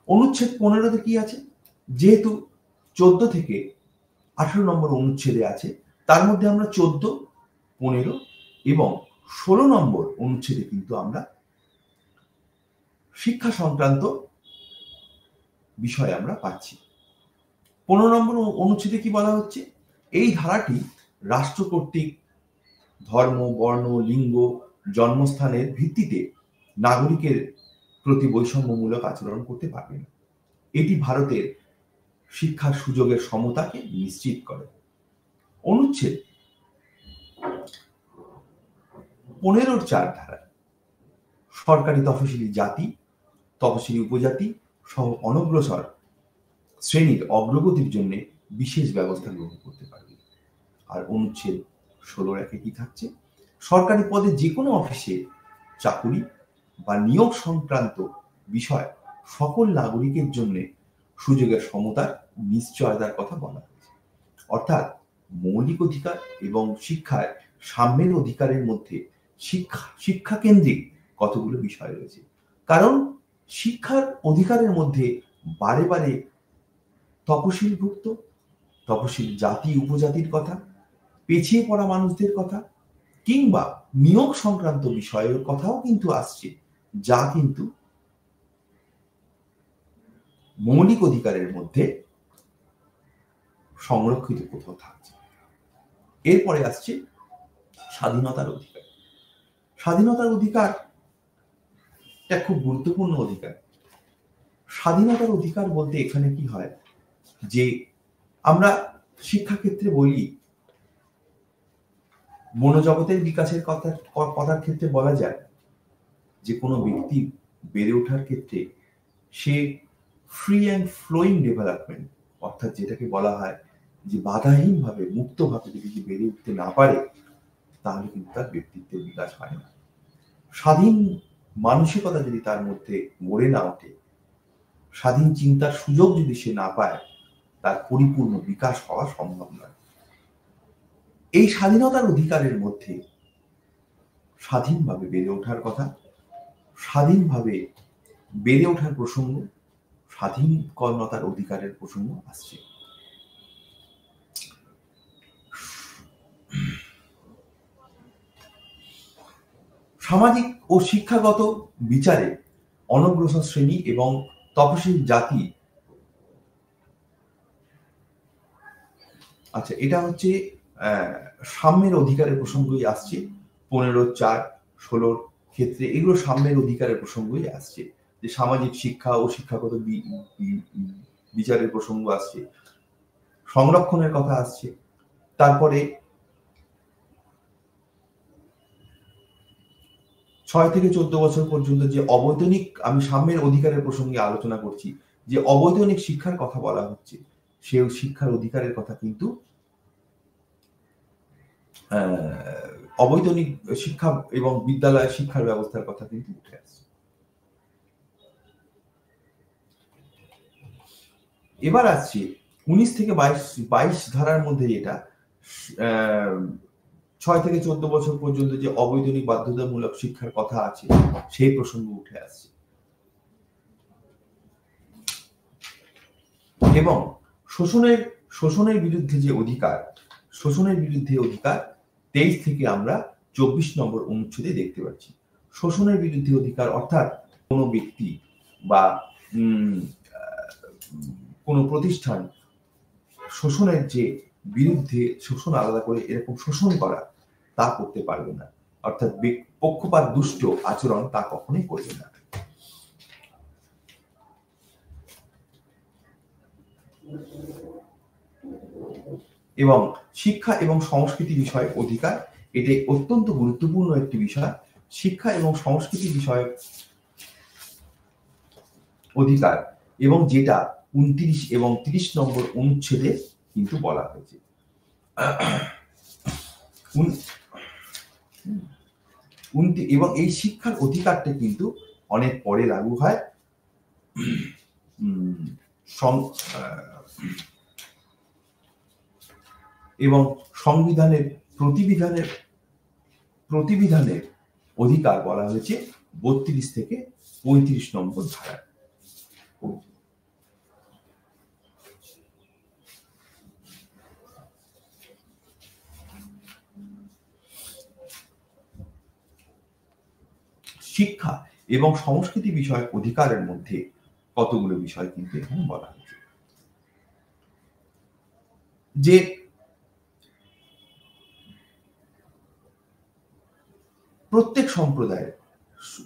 অনুচ্ছেদ 15-তে কি আছে? যেহেতু 14 থেকে 18 নম্বর অনুচ্ছেদে আছে, তার মধ্যে আমরা 14, 15 এবং 16 নম্বর অনুচ্ছেদে কিন্তু আমরা শিক্ষা সংক্রান্ত বিষয় আমরা পাচ্ছি। 15 নম্বর অনুচ্ছেদে কি বলা হচ্ছে? এই ধারাটি রাষ্ট্র কর্তৃক ধর্ম, বর্ণ, লিঙ্গ, জন্মস্থানের ভিত্তিতে নাগরিকের প্রতি বৈষম্যমূলক আচরণ করতে পারবে না। এটি ভারতের শিক্ষার সুযোগের সমতাকে নিশ্চিত করে। অনুচ্ছেদ 15-4 ধারা সরকারি তফসিলি জাতি, তফসিলি উপজাতি সহ অনগ্রসর শ্রেণীর অগ্রগতির জন্য বিশেষ ব্যবস্থা গ্রহণ করতে পারবে। আর অনুচ্ছেদ 16 কি থাকছে? সরকারি পদে যে কোনো অফিসে চাকুরি বা নিয়োগ সংক্রান্ত বিষয় সকল নাগরিকের জন্য সুযোগের সমতার নিশ্চয়তার কথা বলা হয়েছে। অর্থাৎ মৌলিক অধিকার এবং শিক্ষার সাম্যের অধিকারের মধ্যে শিক্ষা কেন্দ্রিক কতগুলো বিষয় রয়েছে। কারণ শিক্ষার অধিকারের মধ্যে বারে বারে তপশিলভুক্ত, তপশিল জাতি উপজাতির কথা, পিছিয়ে পড়া মানুষদের কথা কিংবা নিয়োগ সংক্রান্ত বিষয়ের কথাও কিন্তু আসছে, যা কিন্তু মৌলিক অধিকারের মধ্যে সংরক্ষিত কোথাও থাকছে। এরপরে আসছে স্বাধীনতার অধিকার। স্বাধীনতার অধিকার একটা খুব গুরুত্বপূর্ণ অধিকার। স্বাধীনতার অধিকার বলতে এখানে কি হয়, যে আমরা শিক্ষাক্ষেত্রে বলি, মনোজগতের বিকাশের কথার ক্ষেত্রে বলা যায় যে কোনো ব্যক্তি বেড়ে ওঠার ক্ষেত্রে সে ফ্রি অ্যান্ড ফ্লোয়িং ডেভেলপমেন্ট, অর্থাৎ যেটাকে বলা হয় যে বাধাহীনভাবে মুক্তভাবে যদি বেড়ে উঠতে না পারে তাহলে কিন্তু তার ব্যক্তিত্বের বিকাশ হয় না। স্বাধীন মানসিকতা যদি তার মধ্যে গড়ে না ওঠে, স্বাধীন চিন্তার সুযোগ যদি সে না পায়, তার পরিপূর্ণ বিকাশ হওয়া সম্ভব নয়। এই স্বাধীনতার অধিকারের মধ্যে স্বাধীনভাবে বেড়ে ওঠার কথা, স্বাধীনভাবে বেড়ে ওঠার প্রসঙ্গ, স্বাধীনতার অধিকারের প্রসঙ্গ আসছে। সামাজিক ও শিক্ষাগত বিচারে অনগ্রসর শ্রেণী এবং তপশিলি জাতি আচ্ছা, এটা হচ্ছে সাম্যের অধিকারের প্রসঙ্গই আসছে। 15(4)(16)-র ক্ষেত্রে এগুলো সাম্যের অধিকারের প্রসঙ্গই আসছে, যে সামাজিক শিক্ষা ও শিক্ষাগত বিচারের প্রসঙ্গ আসছে, সংরক্ষণের কথা আসছে। তারপরে 6 থেকে 14 বছর পর্যন্ত যে অবৈতনিক, আমি সাম্যের অধিকারের প্রসঙ্গে আলোচনা করছি, যে অবৈতনিক শিক্ষার কথা বলা হচ্ছে, সেই শিক্ষার অধিকারের কথা কিন্তু অবৈতনিক শিক্ষা এবং বিদ্যালয় শিক্ষার ব্যবস্থার কথা কিন্তু উঠে আসছে। এবার আসছে 19 থেকে 22 ধারার মধ্যে, যেটা 6 থেকে 14 বছর পর্যন্ত যে অবৈতনিক বাধ্যতামূলক শিক্ষার কথা আছে, সেই প্রসঙ্গ উঠে আসছে। এবং শোষণের বিরুদ্ধে যে অধিকার, শোষণের বিরুদ্ধে অধিকার 23 থেকে আমরা 24 নম্বর অনুচ্ছেদে দেখতে পাচ্ছি। শোষণের বিরুদ্ধে অধিকার অর্থাৎ কোনো ব্যক্তি বা কোনো প্রতিষ্ঠান শোষণের যে বিরুদ্ধে, শোষণ আলাদা করে এরকম শোষণ করা, তা করতে পারবে না। অর্থাৎ পক্ষপাত দুষ্ট আচরণ তা কখনোই করবে না। এবং শিক্ষা এবং সংস্কৃতি বিষয়ক অধিকার, এটি অত্যন্ত গুরুত্বপূর্ণ একটি বিষয়। শিক্ষা এবং সংস্কৃতি বিষয়ক অধিকার, এবং যেটা 29 এবং 30 নম্বর অনুচ্ছেদে কিন্তু বলা হয়েছে। এবং এই শিক্ষার অধিকারটা কিন্তু অনেক পরে লাগু হয়। এবং সংবিধানের প্রতিবিধানের অধিকার বলা হয়েছে 32 থেকে 35 নম্বর ধারা। শিক্ষা এবং সংস্কৃতি বিষয়ক অধিকারের মধ্যে কতগুলো বিষয় কিন্তু এখানে বলা হয়েছে, যে প্রত্যেক সম্প্রদায়ের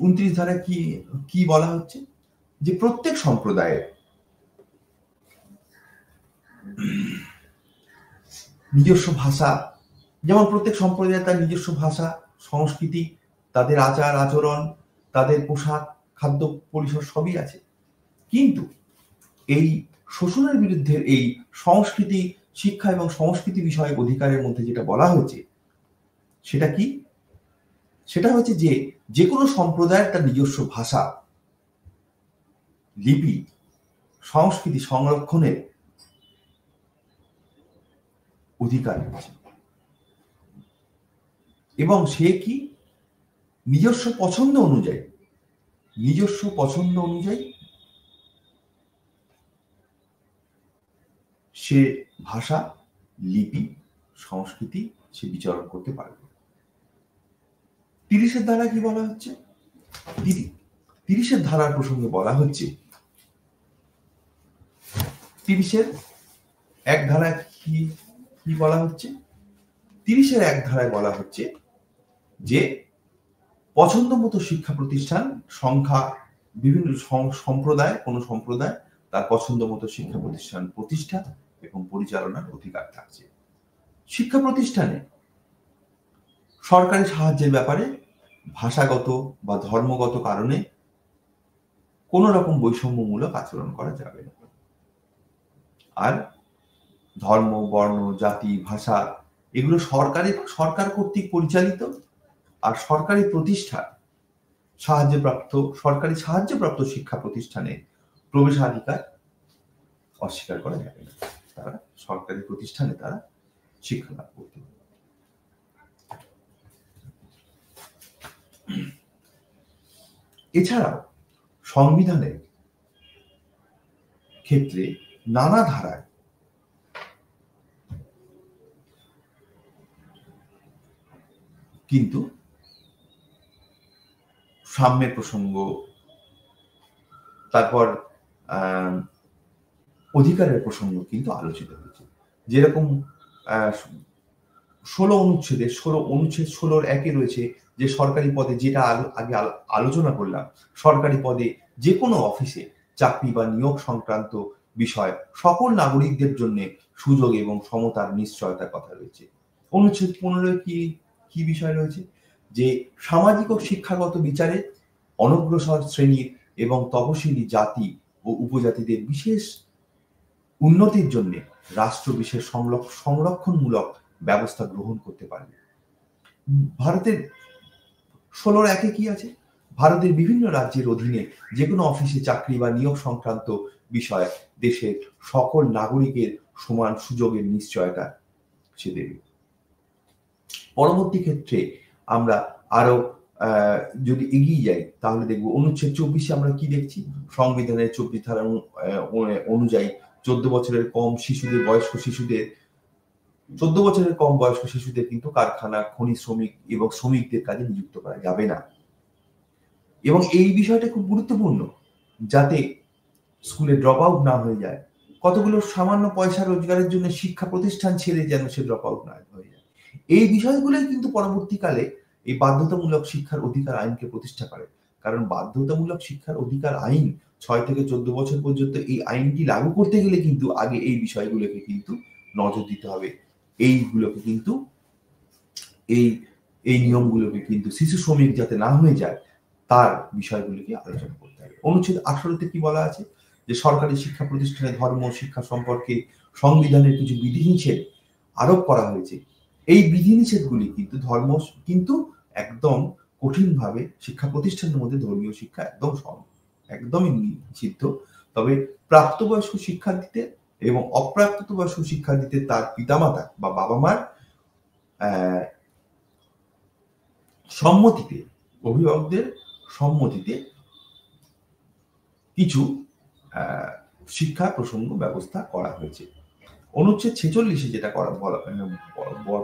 29 ধারায় কি বলা হচ্ছে, যে প্রত্যেক সম্প্রদায়ের নিজস্ব ভাষা, যেমন প্রত্যেক সম্প্রদায়ের তার নিজস্ব ভাষা, সংস্কৃতি, তাদের আচার আচরণ, তাদের পোশাক, খাদ্য পরিসর সবই আছে। কিন্তু এই শোষণের বিরুদ্ধে এই সংস্কৃতি, শিক্ষা এবং সংস্কৃতি বিষয়ক অধিকারের মধ্যে যেটা বলা হয়েছে, সেটা কি? সেটা হচ্ছে যে কোনো সম্প্রদায়ের তার নিজস্ব ভাষা, লিপি, সংস্কৃতি সংরক্ষণের অধিকার রয়েছে। এবং সে কি নিজস্ব পছন্দ অনুযায়ী সে ভাষা, লিপি, সংস্কৃতি সে বিচরণ করতে পারবে। 30 ধারা কি বলা হচ্ছে? 30 ধারার প্রসঙ্গে বলা হচ্ছে, 30 এক ধারায় কি বলা হচ্ছে? 30 এক ধারায় বলা হচ্ছে যে পছন্দ মতো শিক্ষা প্রতিষ্ঠান সংখ্যা, বিভিন্ন সম্প্রদায়, কোন সম্প্রদায় তার পছন্দ মতো শিক্ষা প্রতিষ্ঠান প্রতিষ্ঠা এবং পরিচালনার অধিকার থাকছে। শিক্ষা প্রতিষ্ঠানে সরকারি সাহায্যের ব্যাপারে ভাষাগত বা ধর্মগত কারণে কোন রকম বৈষম্যমূলক আচরণ করা যাবে না। আর ধর্ম, বর্ণ, জাতি, ভাষা এগুলো সরকার কর্তৃক পরিচালিত, আর সরকারি প্রতিষ্ঠান সরকারি সাহায্যপ্রাপ্ত শিক্ষা প্রতিষ্ঠানে প্রবেশাধিকার অস্বীকার করা যাবে না। তারা সরকারি প্রতিষ্ঠানে তারা শিক্ষা লাভ করতে পারে। এছাড়াও সংবিধানের ক্ষেত্রে নানা ধারায় কিন্তু সাম্যের প্রসঙ্গ, তারপর অধিকারের প্রসঙ্গ কিন্তু আলোচিত হয়েছে। যেরকম অনুচ্ছেদ 16-1 রয়েছে যে সরকারি পদে, যেটা আগে আলোচনা করলাম, সরকারি পদে যে কোনো অফিসে চাকরি বা নিয়োগ সংক্রান্ত বিষয় সকল নাগরিকদের জন্য সুযোগ এবং সমতার নিশ্চয়তার কথা রয়েছে। অনুচ্ছেদ 15 কি বিষয় রয়েছে? যে সামাজিক ও শিক্ষাগত বিচারে অনগ্রসর শ্রেণীর এবং তপশিলি জাতি ও উপজাতিদের বিশেষ উন্নতির জন্য রাষ্ট্র বিশেষ সংরক্ষণমূলক ব্যবস্থা গ্রহণ করতে পারবে। ভারতের 16-1 কি আছে? ভারতের বিভিন্ন রাজ্যের অধীনে যে কোনো অফিসে চাকরি বা নিয়োগ সংক্রান্ত বিষয় দেশের সকল নাগরিকের সমান সুযোগের নিশ্চয়তা সে দেবে। পরবর্তী ক্ষেত্রে আমরা আরো যদি এগিয়ে যাই তাহলে দেখব অনুচ্ছেদ 24 আমরা কি দেখছি? সংবিধানের 24 ধারা অনুযায়ী 14 বছরের কম বয়স্ক শিশুদের কিন্তু কারখানা, খনি শ্রমিক এবং শ্রমিকদের কাজে নিযুক্ত করা যাবে না। এবং এই বিষয়টা খুব গুরুত্বপূর্ণ, যাতে স্কুলে ড্রপ আউট না হয়ে যায়। কতগুলো সামান্য পয়সা রোজগারের জন্য শিক্ষা প্রতিষ্ঠান ছেড়ে যেন সে ড্রপ আউট না হয়ে যায়। এই বিষয়গুলোই কিন্তু পরবর্তীকালে এই বাধ্যতামূলক শিক্ষার অধিকার আইনকে প্রতিষ্ঠা করে। কারণ বাধ্যতামূলক শিক্ষার অধিকার আইন 6 থেকে 14 বছর পর্যন্ত এই আইনটি লাগু করতে গেলে কিন্তু আগে এই বিষয়গুলোকে কিন্তু নজর দিতে হবে। এইগুলোকে কিন্তু এই নিয়মগুলোকে কিন্তু শিশু শ্রমিক যাতে না হয়ে যায় তার বিষয়গুলিকে আলোচনা করতে হবে। অনুচ্ছেদ 18-তে কি বলা আছে? যে সরকারি শিক্ষা প্রতিষ্ঠানে ধর্ম শিক্ষা সম্পর্কে সংবিধানের কিছু বিধিনিষেধ আরোপ করা হয়েছে। এই বিধিনিষেধগুলি কিন্তু একদম কঠিনভাবে শিক্ষা প্রতিষ্ঠানের মধ্যে ধর্মীয় শিক্ষা একদমই নিষিদ্ধ। তবে প্রাপ্তবয়স্ক শিক্ষার্থীদের এবং অপ্রাপ্তবয়স্ক শিক্ষার্থীদের তার পিতামাতা বা বাবা মার সম্মতিতে, অভিভাবকদের সম্মতিতে কিছু শিক্ষা প্রসঙ্গ ব্যবস্থা করা হয়েছে। অনুচ্ছেদ 46-এ যেটা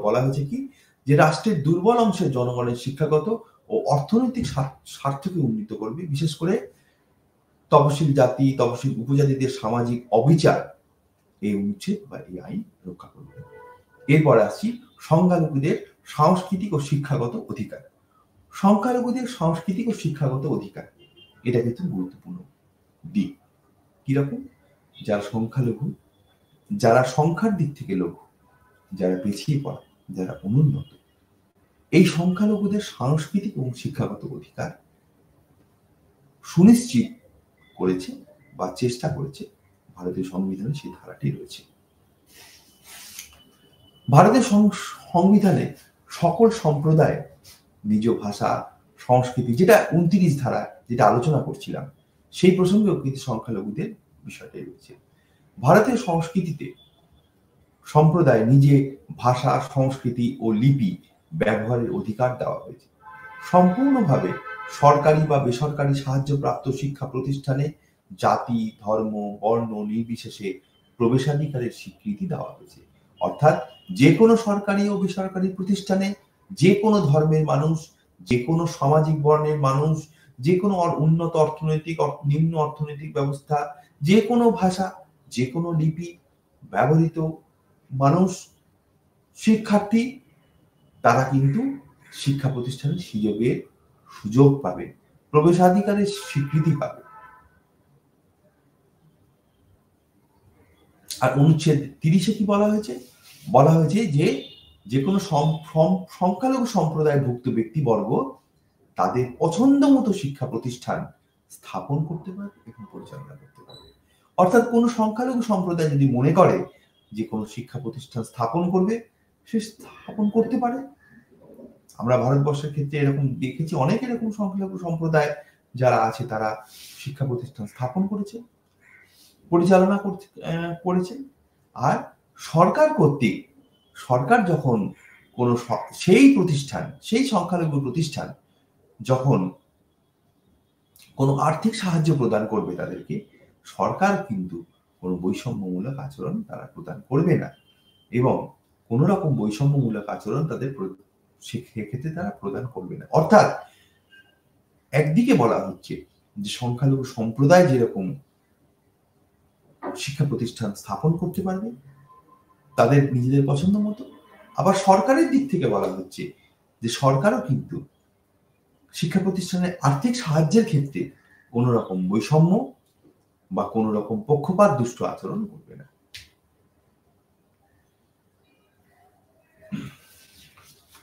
বলা হয়েছে কি? যে রাষ্ট্রের দুর্বল অংশের জনগণের শিক্ষাগত ও অর্থনৈতিক স্বার্থকে উন্নীত করবে, বিশেষ করে তপশিল জাতি, তপশিল উপজাতিদের সামাজিক অবিচার এই অনুচ্ছেদ বা এই আইন রক্ষা করবে। এরপর আসছি সংখ্যালঘুদের সাংস্কৃতিক ও শিক্ষাগত অধিকার। সংখ্যালঘুদের সাংস্কৃতিক ও শিক্ষাগত অধিকার, এটা কিন্তু গুরুত্বপূর্ণ দিক। কিরকম? যারা সংখ্যালঘু, যারা সংখ্যার দিক থেকে লঘু, যারা পিছিয়ে পড়া, যারা অনুন্নত, এই সংখ্যালঘুদের সাংস্কৃতিক এবং শিক্ষাগত অধিকার সুনিশ্চিত করেছে বা চেষ্টা করেছে ভারতীয় সংবিধানে, সেই ধারাটি রয়েছে। ভারতের সংবিধানে সকল সম্প্রদায় নিজ ভাষা সংস্কৃতি, যেটা 29 ধারা যেটা আলোচনা করছিলাম, সেই প্রসঙ্গেও কিন্তু সংখ্যালঘুদের বিষয়টাই রয়েছে। ভারতীয় সংস্কৃতিতে সম্প্রদায় নিজে ভাষা, সংস্কৃতি ও লিপি ব্যবহারের অধিকার দেওয়া হয়েছে। সম্পূর্ণভাবে সরকারি বা বেসরকারি সাহায্যপ্রাপ্ত শিক্ষা প্রতিষ্ঠানে জাতি, ধর্ম, বর্ণ নির্বিশেষে প্রবেশাধিকারের স্বীকৃতি দেওয়া হয়েছে। অর্থাৎ যে কোনো সরকারি ও বেসরকারি প্রতিষ্ঠানে যে কোনো ধর্মের মানুষ, যে কোনো সামাজিক বর্ণের মানুষ, যে কোনো উন্নত অর্থনৈতিক, নিম্ন অর্থনৈতিক ব্যবস্থা, যে কোনো ভাষা, যে কোনো লিপি ব্যবহৃত মানুষ, শিক্ষার্থী, তারা কিন্তু শিক্ষা প্রতিষ্ঠানের সুযোগ পাবে, প্রবেশাধিকারের স্বীকৃতি পাবে। আর অনুচ্ছেদ 30-এ কি বলা হয়েছে? বলা হয়েছে যে কোনো সংখ্যালঘু সম্প্রদায়ভুক্ত ব্যক্তিবর্গ তাদের পছন্দ মতো শিক্ষা প্রতিষ্ঠান স্থাপন করতে পারবে এবং পরিচালনা করতে পারবে। অর্থাৎ কোনো সংখ্যালঘু সম্প্রদায় যদি মনে করে যে কোনো শিক্ষা প্রতিষ্ঠান স্থাপন করবে, সে স্থাপন করতে পারে। আমরা ভারতবর্ষের ক্ষেত্রে এরকম দেখেছি, অনেক এরকম সংখ্যালঘু সম্প্রদায় যারা আছে তারা শিক্ষা প্রতিষ্ঠান স্থাপন করেছে, পরিচালনা করেছে। আর সরকার যখন কোন সেই সংখ্যালঘু প্রতিষ্ঠান যখন কোনো আর্থিক সাহায্য প্রদান করবে তাদেরকে, সরকার কিন্তু কোনো বৈষম্যমূলক আচরণ তারা প্রদান করবে না এবং কোন রকম বৈষম্যমূলক আচরণ তাদের সেক্ষেত্রে তারা প্রদান করবে না। অর্থাৎ একদিকে বলা হচ্ছে যে সংখ্যালঘু সম্প্রদায় যেরকম শিক্ষা প্রতিষ্ঠান স্থাপন করতে পারবে, তাদের নিজেদের পছন্দ মতো। আবার সরকারের দিক থেকে বলা হচ্ছে যে সরকারও কিন্তু শিক্ষা প্রতিষ্ঠানের আর্থিক সাহায্যের ক্ষেত্রে কোনো রকম বৈষম্য বা কোনো রকম পক্ষপাত দুষ্ট আচরণ করবে না।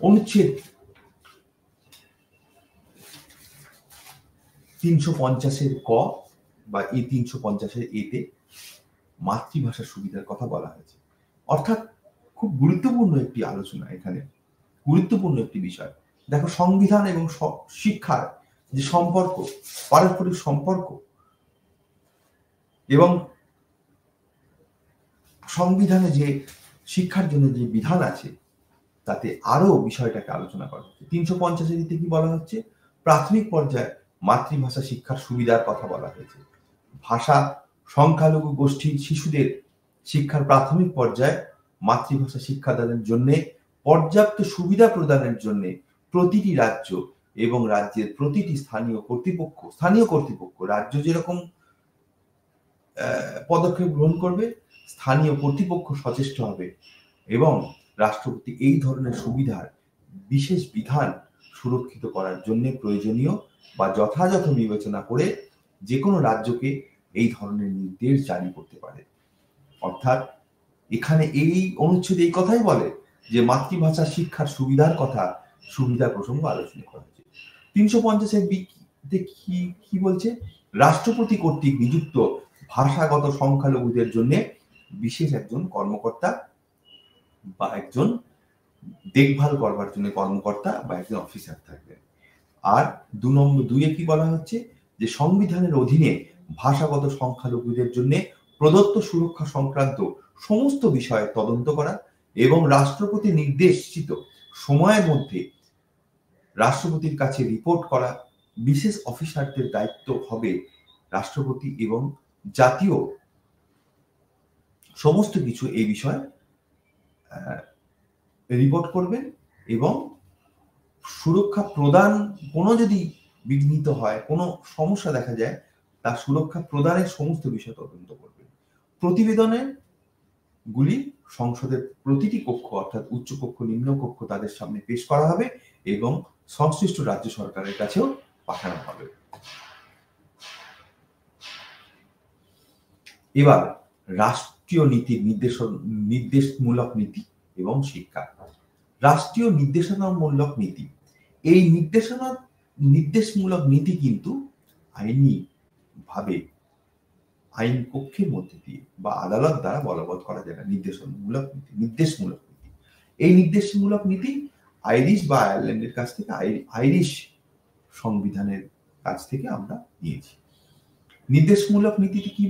অনুচ্ছেদ 350-এর ক বা এই 350-এর এতে মাতৃভাষা সুবিধার কথা বলা হয়েছে। অর্থাৎ খুব গুরুত্বপূর্ণ একটি আলোচনা, এখানে গুরুত্বপূর্ণ একটি বিষয়। দেখো, সংবিধান এবং শিক্ষার যে সম্পর্ক, পারস্পরিক সম্পর্ক, এবং সংবিধানে যে শিক্ষার জন্য যে বিধান আছে তাতে আরো বিষয়টাকে আলোচনা করা হচ্ছে। 350-এর এতে কি বলা হচ্ছে? প্রাথমিক পর্যায়ে মাতৃভাষা শিক্ষার সুবিধার কথা বলা হয়েছে। ভাষা সংখ্যালঘু গোষ্ঠীর শিশুদের শিক্ষার প্রাথমিক পর্যায়ে মাতৃভাষা শিক্ষাদানের জন্য পর্যাপ্ত সুবিধা প্রদানের জন্য প্রতিটি রাজ্য এবং রাজ্যের প্রতিটি স্থানীয় কর্তৃপক্ষ রাজ্য যেরকম পদক্ষেপ গ্রহণ করবে, স্থানীয় কর্তৃপক্ষ সচেষ্ট হবে এবং রাষ্ট্রপতি এই ধরনের সুবিধার বিশেষ বিধান সুরক্ষিত করার জন্য প্রয়োজনীয় বা যথাযথ বিবেচনা করে যে কোনো রাজ্যকে এই ধরনের নির্দেশ জারি করতে পারে। অর্থাৎ এখানে এই অনুচ্ছেদে এই কথাই বলে যে মাতৃভাষা শিক্ষার সুবিধার প্রসঙ্গ আলোচনা করা হয়েছে। 350-এর কি বলছে? রাষ্ট্রপতি কর্তৃক নিযুক্ত ভাষাগত সংখ্যালঘুদের জন্য বিশেষ একজন কর্মকর্তা বা একজন দেখভাল করবার জন্য কর্মকর্তা বা একজন অফিসার থাকবেন। আর 2 কি বলা হচ্ছে? যে সংবিধানের অধীনে ভাষাগত সংখ্যালঘুদের জন্য প্রদত্ত সুরক্ষা সংক্রান্ত সমস্ত বিষয়ে তদন্ত করা এবং রাষ্ট্রপতি নির্দেশিত সময়ের মধ্যে রাষ্ট্রপতির কাছে রিপোর্ট করা। বিশেষ অফিসারদের দায়িত্ব হবে রাষ্ট্রপতি এবং জাতীয় সমস্ত কিছু এই বিষয়ে রিপোর্ট করবেন এবং সুরক্ষা প্রদান, কোনো যদি বিঘ্নিত হয়, কোনো সমস্যা দেখা যায়, তার সুরক্ষা প্রদানের সমস্ত বিষয় তদন্ত করবেন। প্রতিবেদনে গুলি সংসদের প্রতিটি কক্ষ অর্থাৎ উচ্চ কক্ষ, নিম্ন কক্ষ তাদের সামনে পেশ করা হবে এবং সংশ্লিষ্ট রাজ্য সরকারের কাছেও পাঠানো হবে। এবার রাষ্ট্রীয় নীতির নির্দেশমূলক নীতি এবং শিক্ষা। রাষ্ট্রীয় নির্দেশনামূলক নীতি, এই নির্দেশমূলক নীতি কিন্তু আইনি ভাবে আইন কক্ষের মধ্যে দিয়ে বা আদালত দ্বারা বলবৎ করা যায় না। নির্দেশমূলক নীতি, এই নির্দেশমূলক নীতি আইরিশ বা আয়ারল্যান্ডের কাছ থেকে, আইরিশ সংবিধানের কাছ থেকে আমরা নিয়েছি। নির্দেশমূলক নীতিতে কি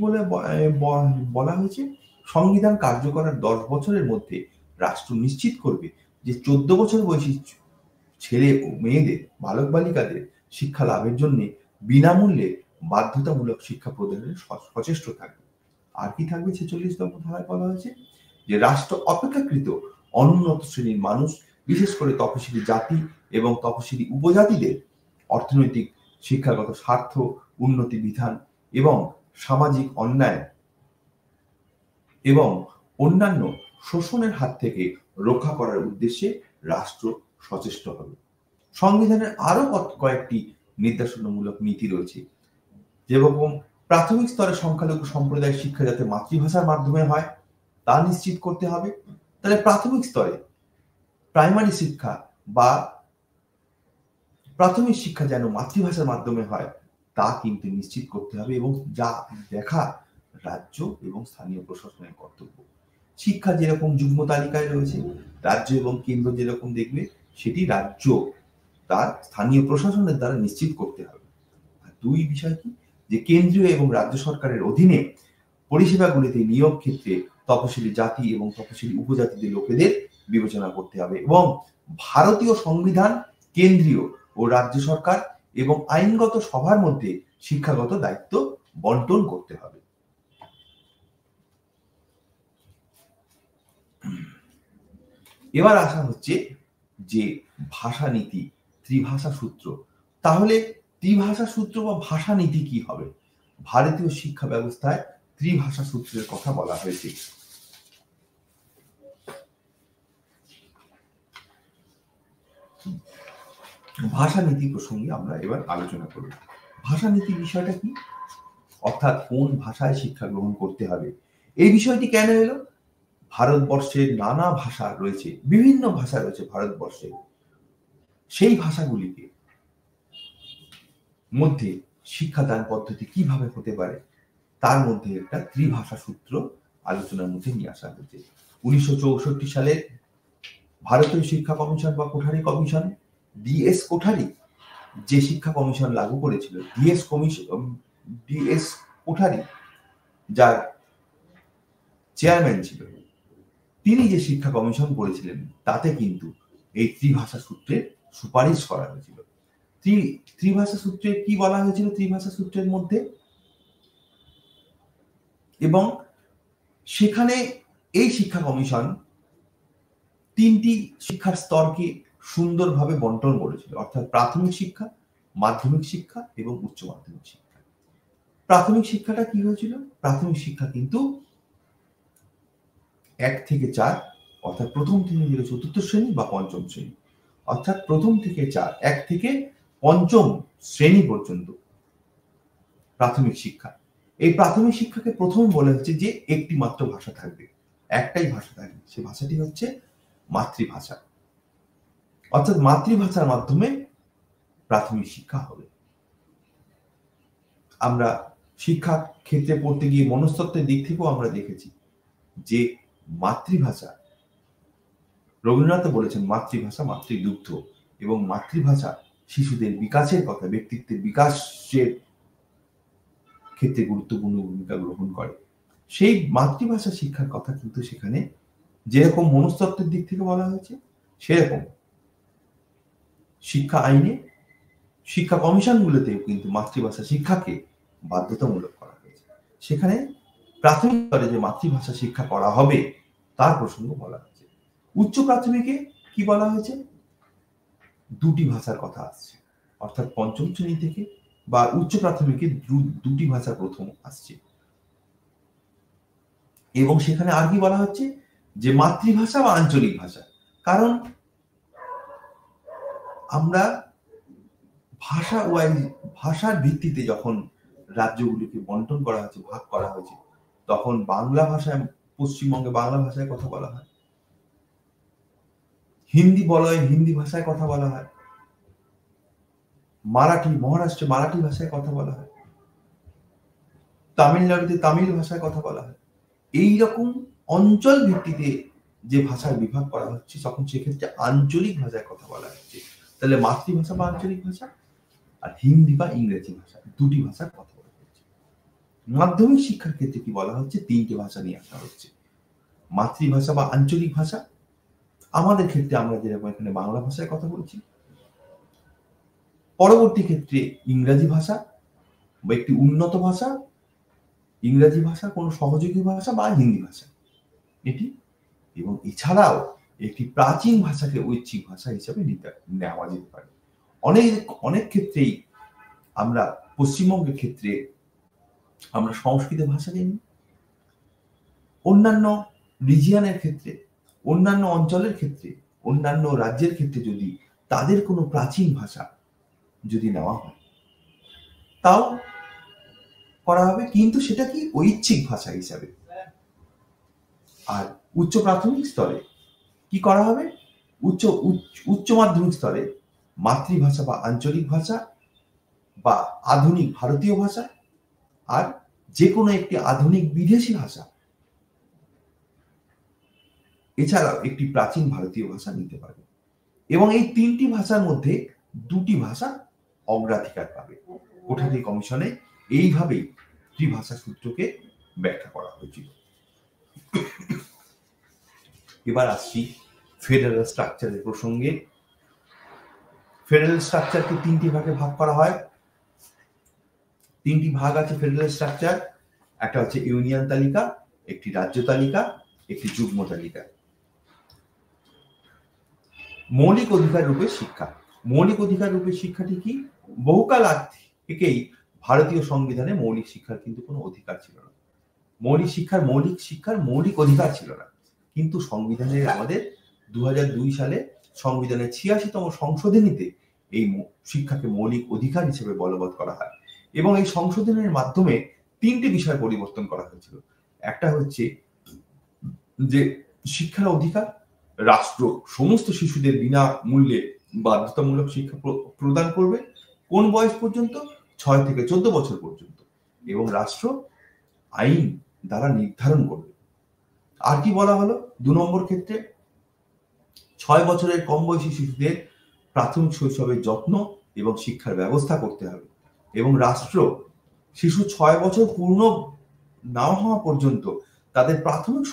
বলা হয়েছে? সংবিধান কার্যকরের 10 বছরের মধ্যে রাষ্ট্র নিশ্চিত করবে যে 14 বছর বয়সী ছেলে ও মেয়েদের, বালক বালিকাদের শিক্ষা লাভের জন্য বিনামূল্যে বাধ্যতামূলক শিক্ষা প্রদানের সচেষ্ট থাকবে। আর কি থাকবে? 46তম ধারায় বলা হয়েছে যে রাষ্ট্র অপেক্ষাকৃত অনুন্নত শ্রেণীর মানুষ, বিশেষ করে তপশিলি জাতি এবং তপশিলি উপজাতিদের অর্থনৈতিক, শিক্ষাগত স্বার্থ উন্নতি বিধান এবং সামাজিক অন্যায় এবং অন্যান্য শোষণের হাত থেকে রক্ষা করার উদ্দেশ্যে রাষ্ট্র সচেষ্ট হবে। সংবিধানের আরো কয়েকটি নির্দেশনামূলক নীতি রয়েছে, যেরকম প্রাথমিক স্তরে সংখ্যালঘু সম্প্রদায়ের শিক্ষা যাতে মাতৃভাষার মাধ্যমে হয় তা নিশ্চিত করতে হবে। তাহলে প্রাথমিক স্তরে প্রাইমারি শিক্ষা বা প্রাথমিক শিক্ষা যেন মাতৃভাষার মাধ্যমে হয় তা কিন্তু নিশ্চিত করতে হবে এবং যা দেখা রাজ্য এবং স্থানীয় প্রশাসনের কর্তব্য। শিক্ষা যেরকম যুগ্ম তালিকায় রয়েছে, রাজ্য এবং কেন্দ্র যেরকম দেখবে, সেটি রাজ্য তার স্থানীয় প্রশাসনের দ্বারা নিশ্চিত করতে হবে। আর 2 বিষয় কি? যে কেন্দ্রীয় এবং রাজ্য সরকারের অধীনে পরিষেবাগুলিতে নিয়োগ ক্ষেত্রে তপশিলি জাতি এবং তপশিলি উপজাতিদের লোকেদের বিবেচনা করতে হবে এবং ভারতীয় সংবিধান, কেন্দ্রীয় ও রাজ্য সরকার এবং আইনগত সভার মধ্যে শিক্ষাগত দায়িত্ব বন্টন করতে হবে। এবার আসা হচ্ছে যে ভাষা নীতি, ত্রিভাষা সূত্র। তাহলে ত্রিভাষা সূত্র বা ভাষা নীতি কি হবে? ভারতীয় শিক্ষা ব্যবস্থায় ত্রিভাষা সূত্রের কথা বলা হয়েছে। ভাষানীতি প্রসঙ্গে আমরা এবার আলোচনা করব। ভাষানীতি বিষয়টা কি, অর্থাৎ কোন ভাষায় শিক্ষা গ্রহণ করতে হবে, এই বিষয়টি কেন এলো? ভারতবর্ষের নানা ভাষা রয়েছে, বিভিন্ন ভাষা রয়েছে ভারতবর্ষে। সেই ভাষাগুলিকে মধ্যে শিক্ষাদান পদ্ধতি কিভাবে হতে পারে, তার মধ্যে একটা ত্রিভাষা সূত্র আলোচনার মধ্যে নিয়ে আসা হয়েছে। 1964 সালে ভারতীয় শিক্ষা কমিশন বা কোঠারি কমিশন, ডিএস কোঠারি যে শিক্ষা কমিশন লাগু করেছিল, ডিএস কোঠারি যার চেয়ারম্যান ছিল, তিনি যে শিক্ষা কমিশন করেছিলেন তাতে কিন্তু এই ত্রিভাষা সূত্রের সুপারিশ করা হয়েছিল। ত্রিভাষা সূত্রে কি বলা হয়েছিল ত্রিভাষা সূত্রের মধ্যে, এবং সেখানে এই শিক্ষা কমিশন তিনটি শিক্ষার স্তরকে সুন্দরভাবে বন্টন করেছিল, অর্থাৎ প্রাথমিক শিক্ষা, মাধ্যমিক শিক্ষা এবং উচ্চ মাধ্যমিক শিক্ষা। প্রাথমিক শিক্ষাটা কি হয়েছিল? প্রাথমিক শিক্ষা কিন্তু 1 থেকে 4, অর্থাৎ প্রথম থেকে চতুর্থ শ্রেণী বা পঞ্চম শ্রেণী, অর্থাৎ প্রথম থেকে 4, 1 থেকে পঞ্চম শ্রেণী পর্যন্ত প্রাথমিক শিক্ষা। এই প্রাথমিক শিক্ষাকে প্রথম বলা হচ্ছে যে একটি মাত্র ভাষা থাকবে, একটাই ভাষা থাকবে, সে ভাষাটি হচ্ছে মাতৃভাষা, অর্থাৎ মাতৃভাষার মাধ্যমে প্রাথমিক শিক্ষা হবে। আমরা শিক্ষা ক্ষেত্রে পড়তে গিয়ে মনস্তত্ত্বের দিক থেকেও আমরা দেখেছি যে মাতৃভাষা, রবীন্দ্রনাথ বলেছেন মাতৃভাষা মাতৃদুগ্ধ, এবং মাতৃভাষা শিশুদের বিকাশের কথা, ব্যক্তিত্বের বিকাশের ক্ষেত্রে গুরুত্বপূর্ণ ভূমিকা গ্রহণ করে। সেই মাতৃভাষা শিক্ষার কথা কিন্তু সেখানে যেরকম মনস্তত্ত্বের দিক থেকে বলা হয়েছে, সেরকম শিক্ষা আইনে, শিক্ষা কমিশনগুলোতেও কিন্তু মাতৃভাষা শিক্ষাকে বাধ্যতামূলক করা হয়েছে। সেখানে প্রাথমিক স্তরে যে মাতৃভাষা শিক্ষা করা হবে তার প্রসঙ্গ বলা হয়েছে। উচ্চ প্রাথমিকে কি বলা হয়েছে? দুটি ভাষার কথা আসছে, অর্থাৎ পঞ্চম শ্রেণী থেকে বা উচ্চ প্রাথমিকে দুটি ভাষা প্রথম আসছে, এবং সেখানে আর কি বলা হচ্ছে যে মাতৃভাষা বা আঞ্চলিক ভাষা। কারণ আমরা ভাষার ভিত্তিতে যখন রাজ্যগুলিকে বন্টন করা হয়েছে, ভাগ করা হয়েছে, তখন বাংলা ভাষায়, পশ্চিমবঙ্গে বাংলা ভাষায় কথা বলা হয়, হিন্দি বলয় হিন্দি ভাষায় কথা বলা হয়, মহারাষ্ট্রে মারাঠি ভাষায় কথা বলা হয়, তামিলনাড়ুতে তামিল ভাষায় কথা বলা হয়। এইরকম অঞ্চল ভিত্তিতে যে ভাষার বিভাগ করা হচ্ছে, তখন সেক্ষেত্রে আঞ্চলিক ভাষায় কথা বলা হচ্ছে। তাহলে মাতৃভাষা বা আঞ্চলিক ভাষা আর হিন্দি বা ইংরেজি ভাষা, দুটি ভাষার কথা বলা হচ্ছে। মাধ্যমিক শিক্ষার ক্ষেত্রে কি বলা হচ্ছে? তিনটে ভাষা নিয়ে আসা হচ্ছে, মাতৃভাষা বা আঞ্চলিক ভাষা, আমাদের ক্ষেত্রে আমরা যেরকম এখানে বাংলা ভাষায় কথা বলছি, পরবর্তী ক্ষেত্রে ইংরাজি ভাষা বা একটি উন্নত ভাষা, ইংরাজি ভাষা কোনো সহযোগী ভাষা বা হিন্দি ভাষা এটি, এবং এছাড়াও একটি প্রাচীন ভাষাকে ঐচ্ছিক ভাষা হিসেবে নেওয়া যেতে পারে। অনেক ক্ষেত্রেই আমরা পশ্চিমবঙ্গের ক্ষেত্রে আমরা সংস্কৃত ভাষাকে নিই, অন্যান্য রিজিয়নের ক্ষেত্রে, অন্যান্য অঞ্চলের ক্ষেত্রে, অন্যান্য রাজ্যের ক্ষেত্রে যদি তাদের কোনো প্রাচীন ভাষা যদি নেওয়া হয় তাও করা হবে, কিন্তু সেটা কি ঐচ্ছিক ভাষা হিসাবে। আর উচ্চ প্রাথমিক স্তরে কি করা হবে? উচ্চ মাধ্যমিক স্তরে মাতৃভাষা বা আঞ্চলিক ভাষা বা আধুনিক ভারতীয় ভাষা আর যে কোনো একটি আধুনিক বিদেশি ভাষা, এছাড়াও একটি প্রাচীন ভারতীয় ভাষা নিতে পারবে, এবং এই তিনটি ভাষার মধ্যে দুটি ভাষা অগ্রাধিকার পাবে। কোঠারি কমিশনে এইভাবেই ত্রিভাষা সূত্রকে ব্যাখ্যা করা হয়েছিল। এবার আসছি ফেডারেল স্ট্রাকচারের প্রসঙ্গে। ফেডারেল স্ট্রাকচারকে তিনটি ভাগে ভাগ করা হয়। তিনটি ভাগ আছে ফেডারেল স্ট্রাকচার, একটা হচ্ছে ইউনিয়ন তালিকা, একটি রাজ্য তালিকা, একটি যুগ্ম তালিকা। মৌলিক অধিকার রূপে শিক্ষা। মৌলিক অধিকার রূপে শিক্ষাটি কি? বহুকাল আগ থেকেই ভারতীয় সংবিধানে মৌলিক শিক্ষার কিন্তু কোনো অধিকার ছিল না, মৌলিক শিক্ষার মৌলিক অধিকার ছিল না, কিন্তু সংবিধানের আমাদের 2002 সালে সংবিধানের 86তম সংশোধনীতে এই শিক্ষাকে মৌলিক অধিকার হিসেবে বলবৎ করা হয়। এবং এই সংশোধনের মাধ্যমে 3টে বিষয় পরিবর্তন করা হয়েছিল। একটা হচ্ছে যে শিক্ষার অধিকার, রাষ্ট্র সমস্ত শিশুদের বিনামূল্যে বাধ্যতামূলক শিক্ষা প্রদান করবে। কোন বয়স পর্যন্ত? 6 থেকে 14 বছর পর্যন্ত। এবং রাষ্ট্র আইন দ্বারা নির্ধারণ করবে। আর কি বলা হলো? 2 নম্বর ক্ষেত্রে 6 বছরের কম বয়সী শিশুদের প্রাথমিক শৈশবের যত্ন এবং শিক্ষার ব্যবস্থা করতে হবে। এবং রাষ্ট্র শিশু 6 বছর পূর্ণ না হওয়া পর্যন্ত তাদের প্রাথমিক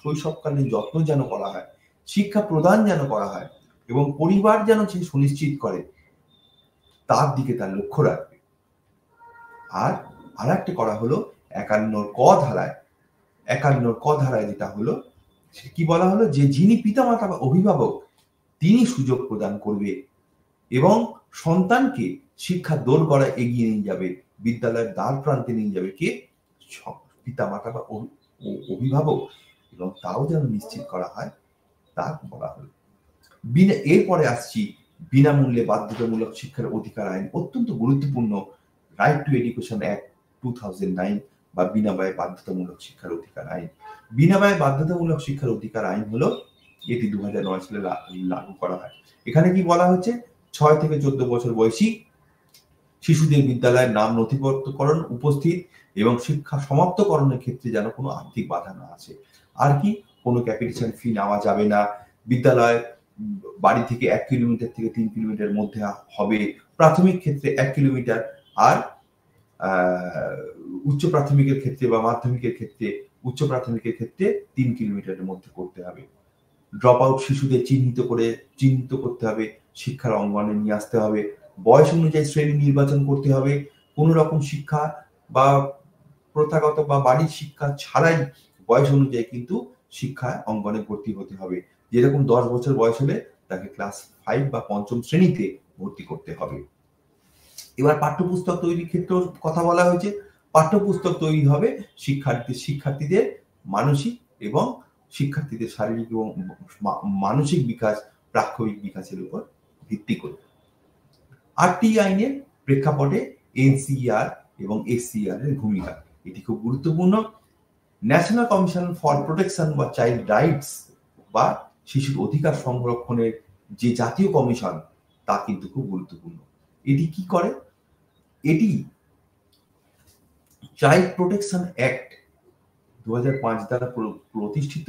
শৈশবকালীন যত্ন যেন করা হয়, শিক্ষা প্রদান যেন করা হয় এবং পরিবার যেন সে সুনিশ্চিত করে তার দিকে তার লক্ষ্য রাখবে। আর আরেকটা করা হলো 51 ক ধারায় যেটা হলো, কি বলা হলো? যে যিনি পিতামাতা বা অভিভাবক তিনি সুযোগ প্রদান করবে এবং সন্তানকে শিক্ষার দোরগোড়ায় এগিয়ে নিয়ে যাবে, বিদ্যালয়ের দ্বার প্রান্তে নিয়ে যাবে কে? পিতামাতা বা অভিভাবক। এবং তাও যেন নিশ্চিত করা হয় তা বলা হলো। এরপরে আসছি বিনামূল্যে বাধ্যতামূলক শিক্ষার অধিকার আইন, অত্যন্ত গুরুত্বপূর্ণ রাইট টু এডুকেশন অ্যাক্ট 2009 বা বিনামূল্যে বাধ্যতামূলক শিক্ষার অধিকার আইন। বিনামূল্যে বাধ্যতামূলক শিক্ষার অধিকার আইন হলো, এটি 2009 সালে লাগু করা হয়। এখানে কি বলা হচ্ছে? 6 থেকে 14 বছর বয়সী শিশুদের বিদ্যালয়ের নাম নথিভুক্তকরণ, উপস্থিত এবং শিক্ষা সমাপ্তকরণের ক্ষেত্রে যেন কোনো আর্থিক বাধা না আসে। আর কি? কোনো ক্যাপিটেশন ফি নেওয়া যাবে না। বিদ্যালয় বাড়ি থেকে 1 কিলোমিটার থেকে 3 কিলোমিটার মধ্যে হবে, প্রাথমিক ক্ষেত্রে 1 কিলোমিটার, আর উচ্চ প্রাথমিকের ক্ষেত্রে বা মাধ্যমিকের ক্ষেত্রে, উচ্চ প্রাথমিকের ক্ষেত্রে 3 কিলোমিটারের মধ্যে করতে হবে। ড্রপ আউট শিশুদের চিহ্নিত করতে হবে, শিক্ষার অঙ্গনে নিয়ে আসতে হবে, বয়স অনুযায়ী শ্রেণী নির্বাচন করতে হবে। কোনো রকম শিক্ষা বা প্রথাগত বা বাড়ির শিক্ষা ছাড়াই বয়স অনুযায়ী কিন্তু শিক্ষা অঙ্গনে ভর্তি হতে হবে। যেরকম 10 বছর বয়স হলে তাকে ক্লাস 5 বা 5ম শ্রেণীতে ভর্তি করতে হবে। এবার পাঠ্যপুস্তক তৈরির ক্ষেত্রেও কথা বলা হয়েছে। পাঠ্যপুস্তক তৈরি হবে শিক্ষার্থীদের মানসিক এবং শিক্ষার্থীদের শারীরিক এবং মানসিক বিকাশ, প্রাক্ষণিক বিকাশের উপর ভিত্তি করে। আরটি আইনের প্রেক্ষাপটে এনসিইআর এবং এসসিইআর এর ভূমিকা, এটি খুব গুরুত্বপূর্ণ। ন্যাশনাল কমিশন ফর প্রোটেকশন বা চাইল্ড রাইটস বা শিশুর অধিকার সংরক্ষণের যে জাতীয় কমিশন, তা কিন্তু খুব গুরুত্বপূর্ণ। এটি কি করে? এটি চাইল্ড প্রোটেকশন অ্যাক্ট 2005 দ্বারা প্রতিষ্ঠিত।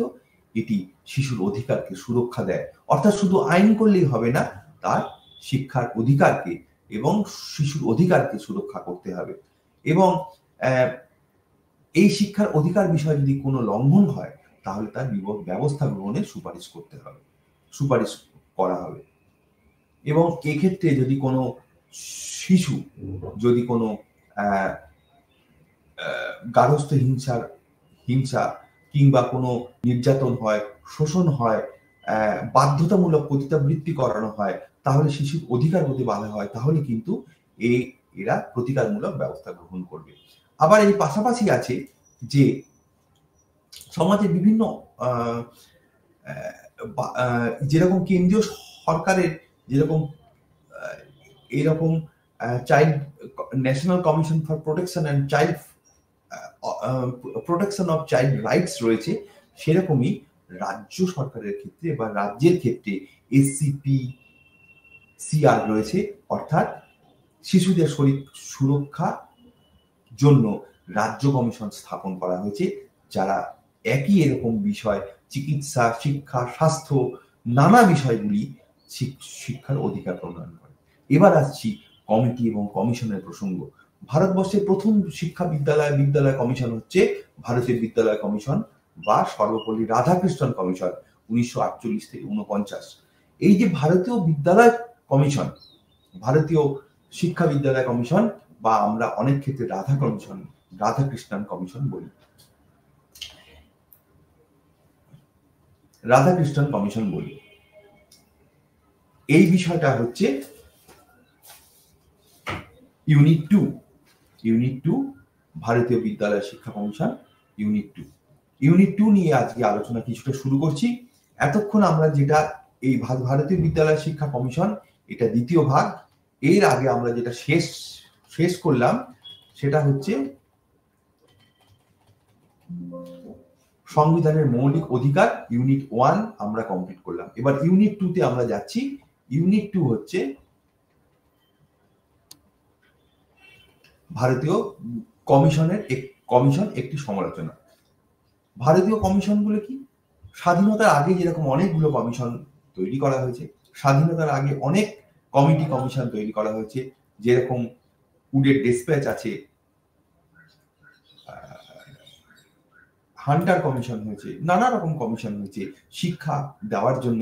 এটি শিশুর অধিকারকে সুরক্ষা দেয়। অর্থাৎ শুধু আইন করলেই হবে না, তার শিক্ষার অধিকারকে এবং শিশুর অধিকারকে সুরক্ষা করতে হবে। এবং এই শিক্ষার অধিকার বিষয়ে যদি কোনো লঙ্ঘন হয় তাহলে তার ব্যবস্থা গ্রহণের সুপারিশ করা হবে। এবং এক্ষেত্রে যদি কোনো শিশু যদি কোনো গার্হস্থ্য হিংসা কিংবা কোনো নির্যাতন হয়, শোষণ হয়, বাধ্যতামূলক পতিতাবৃত্তি করানো হয়, তাহলে শিশুর অধিকার প্রতি বাধা হয়, তাহলে কিন্তু এরা প্রতিকারমূলক ব্যবস্থা গ্রহণ করবে। আবার এই পাশাপাশি আছে যে সমাজের বিভিন্ন যেরকম কেন্দ্রীয় সরকারের যেরকম এইরকম child national commission for protection and child protection of child rights রয়েছে, সেরকমই রাজ্য সরকারের ক্ষেত্রে বা রাজ্যের ক্ষেত্রে এসসিপিসিআর রয়েছে। অর্থাৎ শিশুদের সুরক্ষার জন্য রাজ্য কমিশন স্থাপন করা হয়েছে, যারা একই এরকম বিষয়, চিকিৎসা, শিক্ষা, স্বাস্থ্য, নানা বিষয়গুলি শিক্ষার অধিকার প্রদান করে। এবার আসছি কমিটি এবং কমিশনের প্রসঙ্গ। ভারতবর্ষের প্রথম শিক্ষা বিদ্যালয় কমিশন হচ্ছে ভারতীয় বিদ্যালয় কমিশন বা সর্বপল্লী রাধাকৃষ্ণন কমিশন, 1948 থেকে 49। এই যে ভারতীয় বিদ্যালয় কমিশন, ভারতীয় শিক্ষা বিদ্যালয় কমিশন বা আমরা অনেক ক্ষেত্রে রাধাকৃষ্ণন কমিশন বলি, এই বিষয়টা হচ্ছে ইউনিট 2 ভারতীয় বিদ্যালয় শিক্ষা কমিশন ইউনিট 2 নিয়ে আজকে আলোচনা কিছুটা শুরু করছি। এতক্ষণ আমরা যেটা এই ভারতীয় বিদ্যালয় শিক্ষা কমিশন এটা দ্বিতীয় ভাগ। এর আগে আমরা যেটা শেষ করলাম সেটা হচ্ছে সংবিধানের মৌলিক অধিকার, ইউনিট 1 আমরা কমপ্লিট করলাম। এবার ইউনিট 2 তে আমরা যাচ্ছি। ইউনিট 2 হচ্ছে ভারতীয় কমিশন একটি সমালোচনা। ভারতীয় কমিশনগুলো কি? স্বাধীনতার আগে যেরকম অনেকগুলো কমিশন তৈরি করা হয়েছে, স্বাধীনতার আগে অনেক কমিশন তৈরি করা হয়েছে, যেরকম উডের ডিসপ্যাচ আছে, হান্টার কমিশন হয়েছে, নানা রকম কমিশন হয়েছে শিক্ষা দেওয়ার জন্য,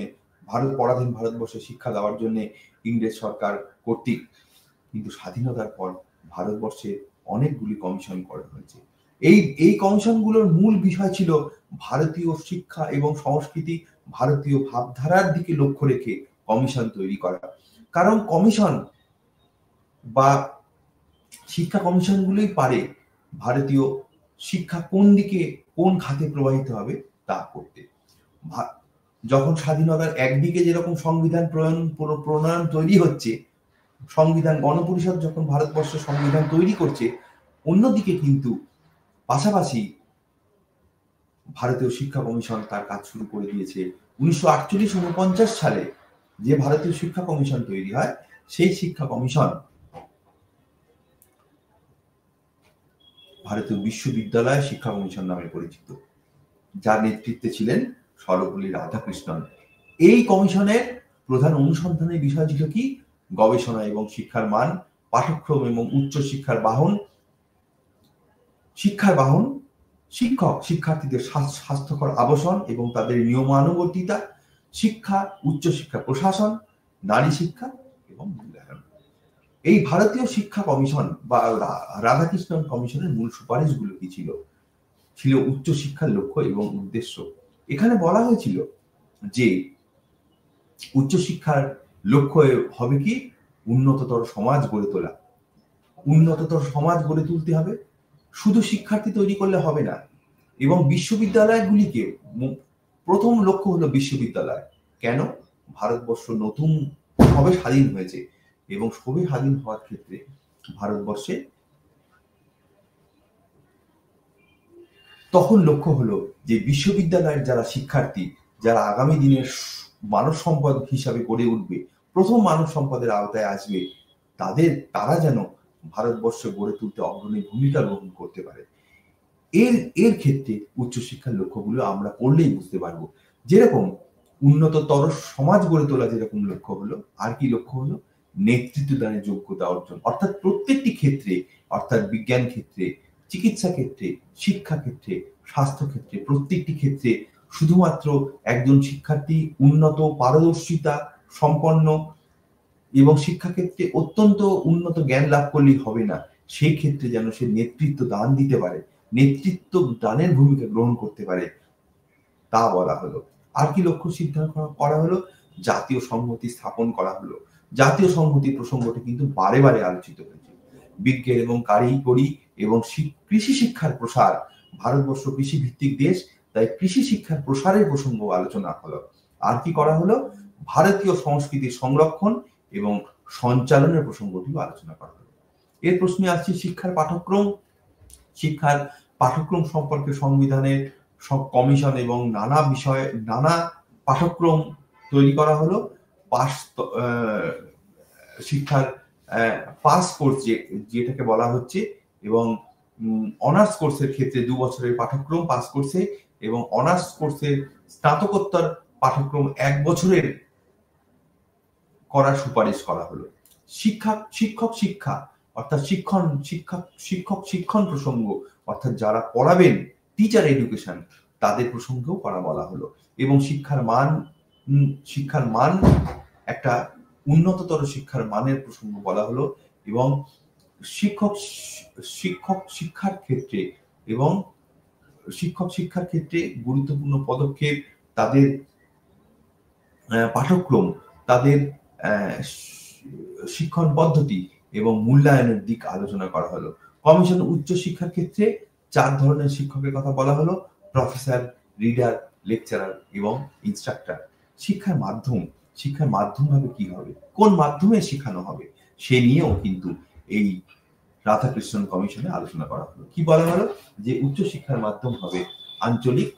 পরাধীন ভারতবর্ষে শিক্ষা দেওয়ার জন্য ইংরেজ সরকার কর্তৃক। কিন্তু স্বাধীনতার পর ভারতবর্ষে অনেকগুলি কমিশন করা হয়েছে। এই কমিশনগুলোর মূল বিষয় ছিল ভারতীয় শিক্ষা এবং সংস্কৃতি, ভারতীয় ভাবধারার দিকে লক্ষ্য রেখে কমিশন তৈরি করা। কারণ কমিশন বা শিক্ষা কমিশনগুলোই পারে ভারতীয় শিক্ষা কোন দিকে, কোন খাতে প্রবাহিত হবে তা করতে। যখন স্বাধীনতার একদিকে যেরকম সংবিধান প্রণয়ন তৈরি হচ্ছে, সংবিধান গণপরিষদ যখন ভারতবর্ষের সংবিধান তৈরি করছে, অন্যদিকে কিন্তু পাশাপাশি ভারতীয় শিক্ষা কমিশন তার কাজ শুরু করে দিয়েছে। 1948-49 সালে যে ভারতীয় শিক্ষা কমিশন তৈরি হয়, সেই শিক্ষা কমিশন ভারতীয় বিশ্ববিদ্যালয় শিক্ষা কমিশন নামে পরিচিত, যার নেতৃত্বে ছিলেন সর্বপল্লী রাধাকৃষ্ণন। এই কমিশনের প্রধান অনুসন্ধানের বিষয় ছিল কি? গবেষণা এবং শিক্ষার মান, পাঠ্যক্রম এবং উচ্চ শিক্ষার বাহন, শিক্ষার্থীদের স্বাস্থ্যকর আবাসন এবং তাদের নিয়মানুবর্তিতা, শিক্ষা, উচ্চশিক্ষা প্রশাসন, নারী শিক্ষা এবং মূল্যায়ন। এই ভারতীয় শিক্ষা কমিশন বা রাধাকৃষ্ণন কমিশনের মূল সুপারিশগুলো কি ছিল? ছিল উচ্চশিক্ষার লক্ষ্য এবং উদ্দেশ্য। এখানে বলা হয়েছিল যে উচ্চশিক্ষার লক্ষ্য হবে কি? উন্নততর সমাজ গড়ে তোলা। উন্নততর সমাজ গড়ে তুলতে হবে, শুধু শিক্ষার্থী তৈরি করলে হবে না। এবং বিশ্ববিদ্যালয়গুলিকে, প্রথম লক্ষ্য হলো বিশ্ববিদ্যালয়। কেন? ভারতবর্ষ নতুন ভাবে স্বাধীন হয়েছে এবং সবে স্বাধীন হওয়ার ক্ষেত্রে ভারতবর্ষে তখন লক্ষ্য হলো যে বিশ্ববিদ্যালয়ের যারা শিক্ষার্থী, যারা আগামী দিনের মানব সম্পদ হিসাবে গড়ে উঠবে, প্রথম মানব সম্পদের আওতায় আসবে, তারা যেন ভারতবর্ষে গড়ে তুলতে অগ্রণী ভূমিকা গ্রহণ করতে পারে। এর ক্ষেত্রে উচ্চশিক্ষার লক্ষ্যগুলো আমরা পড়লেই বুঝতে পারবো। যেরকম উন্নততর সমাজ গড়ে তোলা যেরকম লক্ষ্য হলো, আর কি লক্ষ্য হলো? নেতৃত্ব দানের যোগ্যতা অর্জন। অর্থাৎ প্রত্যেকটি ক্ষেত্রে, অর্থাৎ বিজ্ঞান ক্ষেত্রে, চিকিৎসা ক্ষেত্রে, শিক্ষা ক্ষেত্রে, স্বাস্থ্য ক্ষেত্রে, প্রত্যেকটি ক্ষেত্রে শুধুমাত্র একজন শিক্ষার্থী উন্নত পারদর্শিতা সম্পন্ন এবং শিক্ষাক্ষেত্রে অত্যন্ত উন্নত জ্ঞান লাভ করলেই হবে না, সেই ক্ষেত্রে যেন সে নেতৃত্ব দান দিতে পারে, নেতৃত্ব দানের ভূমিকা গ্রহণ করতে পারে, তা বলা হলো। আর কি লক্ষ্য সিদ্ধান্ত করা হলো? জাতীয় সংহতি স্থাপন করা হলো। জাতীয় সংহতি প্রসঙ্গটি কিন্তু বারে বারে আলোচিত হয়েছে। বিজ্ঞান এবং কারিগরি এবং কৃষি শিক্ষার প্রসার, ভারতবর্ষ কৃষি ভিত্তিক দেশ, তাই কৃষি শিক্ষার প্রসারের প্রসঙ্গ আলোচনা হলো। আর কি করা হলো? ভারতীয় সংস্কৃতির সংরক্ষণ এবং সঞ্চালনের প্রসঙ্গটিও আলোচনা করা হলো। এর প্রশ্নে আসছে শিক্ষার পাঠ্যক্রম। শিক্ষার পাঠ্যক্রম সম্পর্কে সংবিধানের সব কমিশন এবং নানা বিষয়ে নানা পাঠ্যক্রম তৈরি করা হলো। শিক্ষার পাস কোর্স যেটাকে বলা হচ্ছে, এবং অনার্স কোর্সের ক্ষেত্রে 2 বছরের পাঠ্যক্রম পাস কোর্সে, এবং অনার্স কোর্সের স্নাতকোত্তর পাঠ্যক্রম 1 বছরের করার সুপারিশ করা হলো। শিক্ষা অর্থাৎ শিক্ষণ প্রসঙ্গ, অর্থাৎ যারা পড়াবেন, টিচার এডুকেশন, তাদের প্রসঙ্গেও করা বলা হলো। এবং শিক্ষার মান একটা উন্নততর শিক্ষার মানের প্রসঙ্গ বলা হলো। এবং শিক্ষার ক্ষেত্রে এবং শিক্ষার ক্ষেত্রে গুরুত্বপূর্ণ পদক্ষেপ, তাদের পাঠ্যক্রম, তাদের শিক্ষণ পদ্ধতি এবং মূল্যায়নের দিক আলোচনা করা হলো। কমিশন উচ্চ শিক্ষার ক্ষেত্রে 4 ধরনের শিক্ষকের কথা বলা হলো: প্রফেসর, রিডার, লেকচারার এবং ইনস্ট্রাক্টর। শিক্ষার মাধ্যম, শিক্ষার মাধ্যম হবে কি হবে, কোন মাধ্যমে শেখানো হবে, সে নিয়েও কিন্তু এই রাধাকৃষ্ণন কমিশনে আলোচনা করা হলো। কি বলা হলো? যে উচ্চশিক্ষার মাধ্যম হবে আঞ্চলিক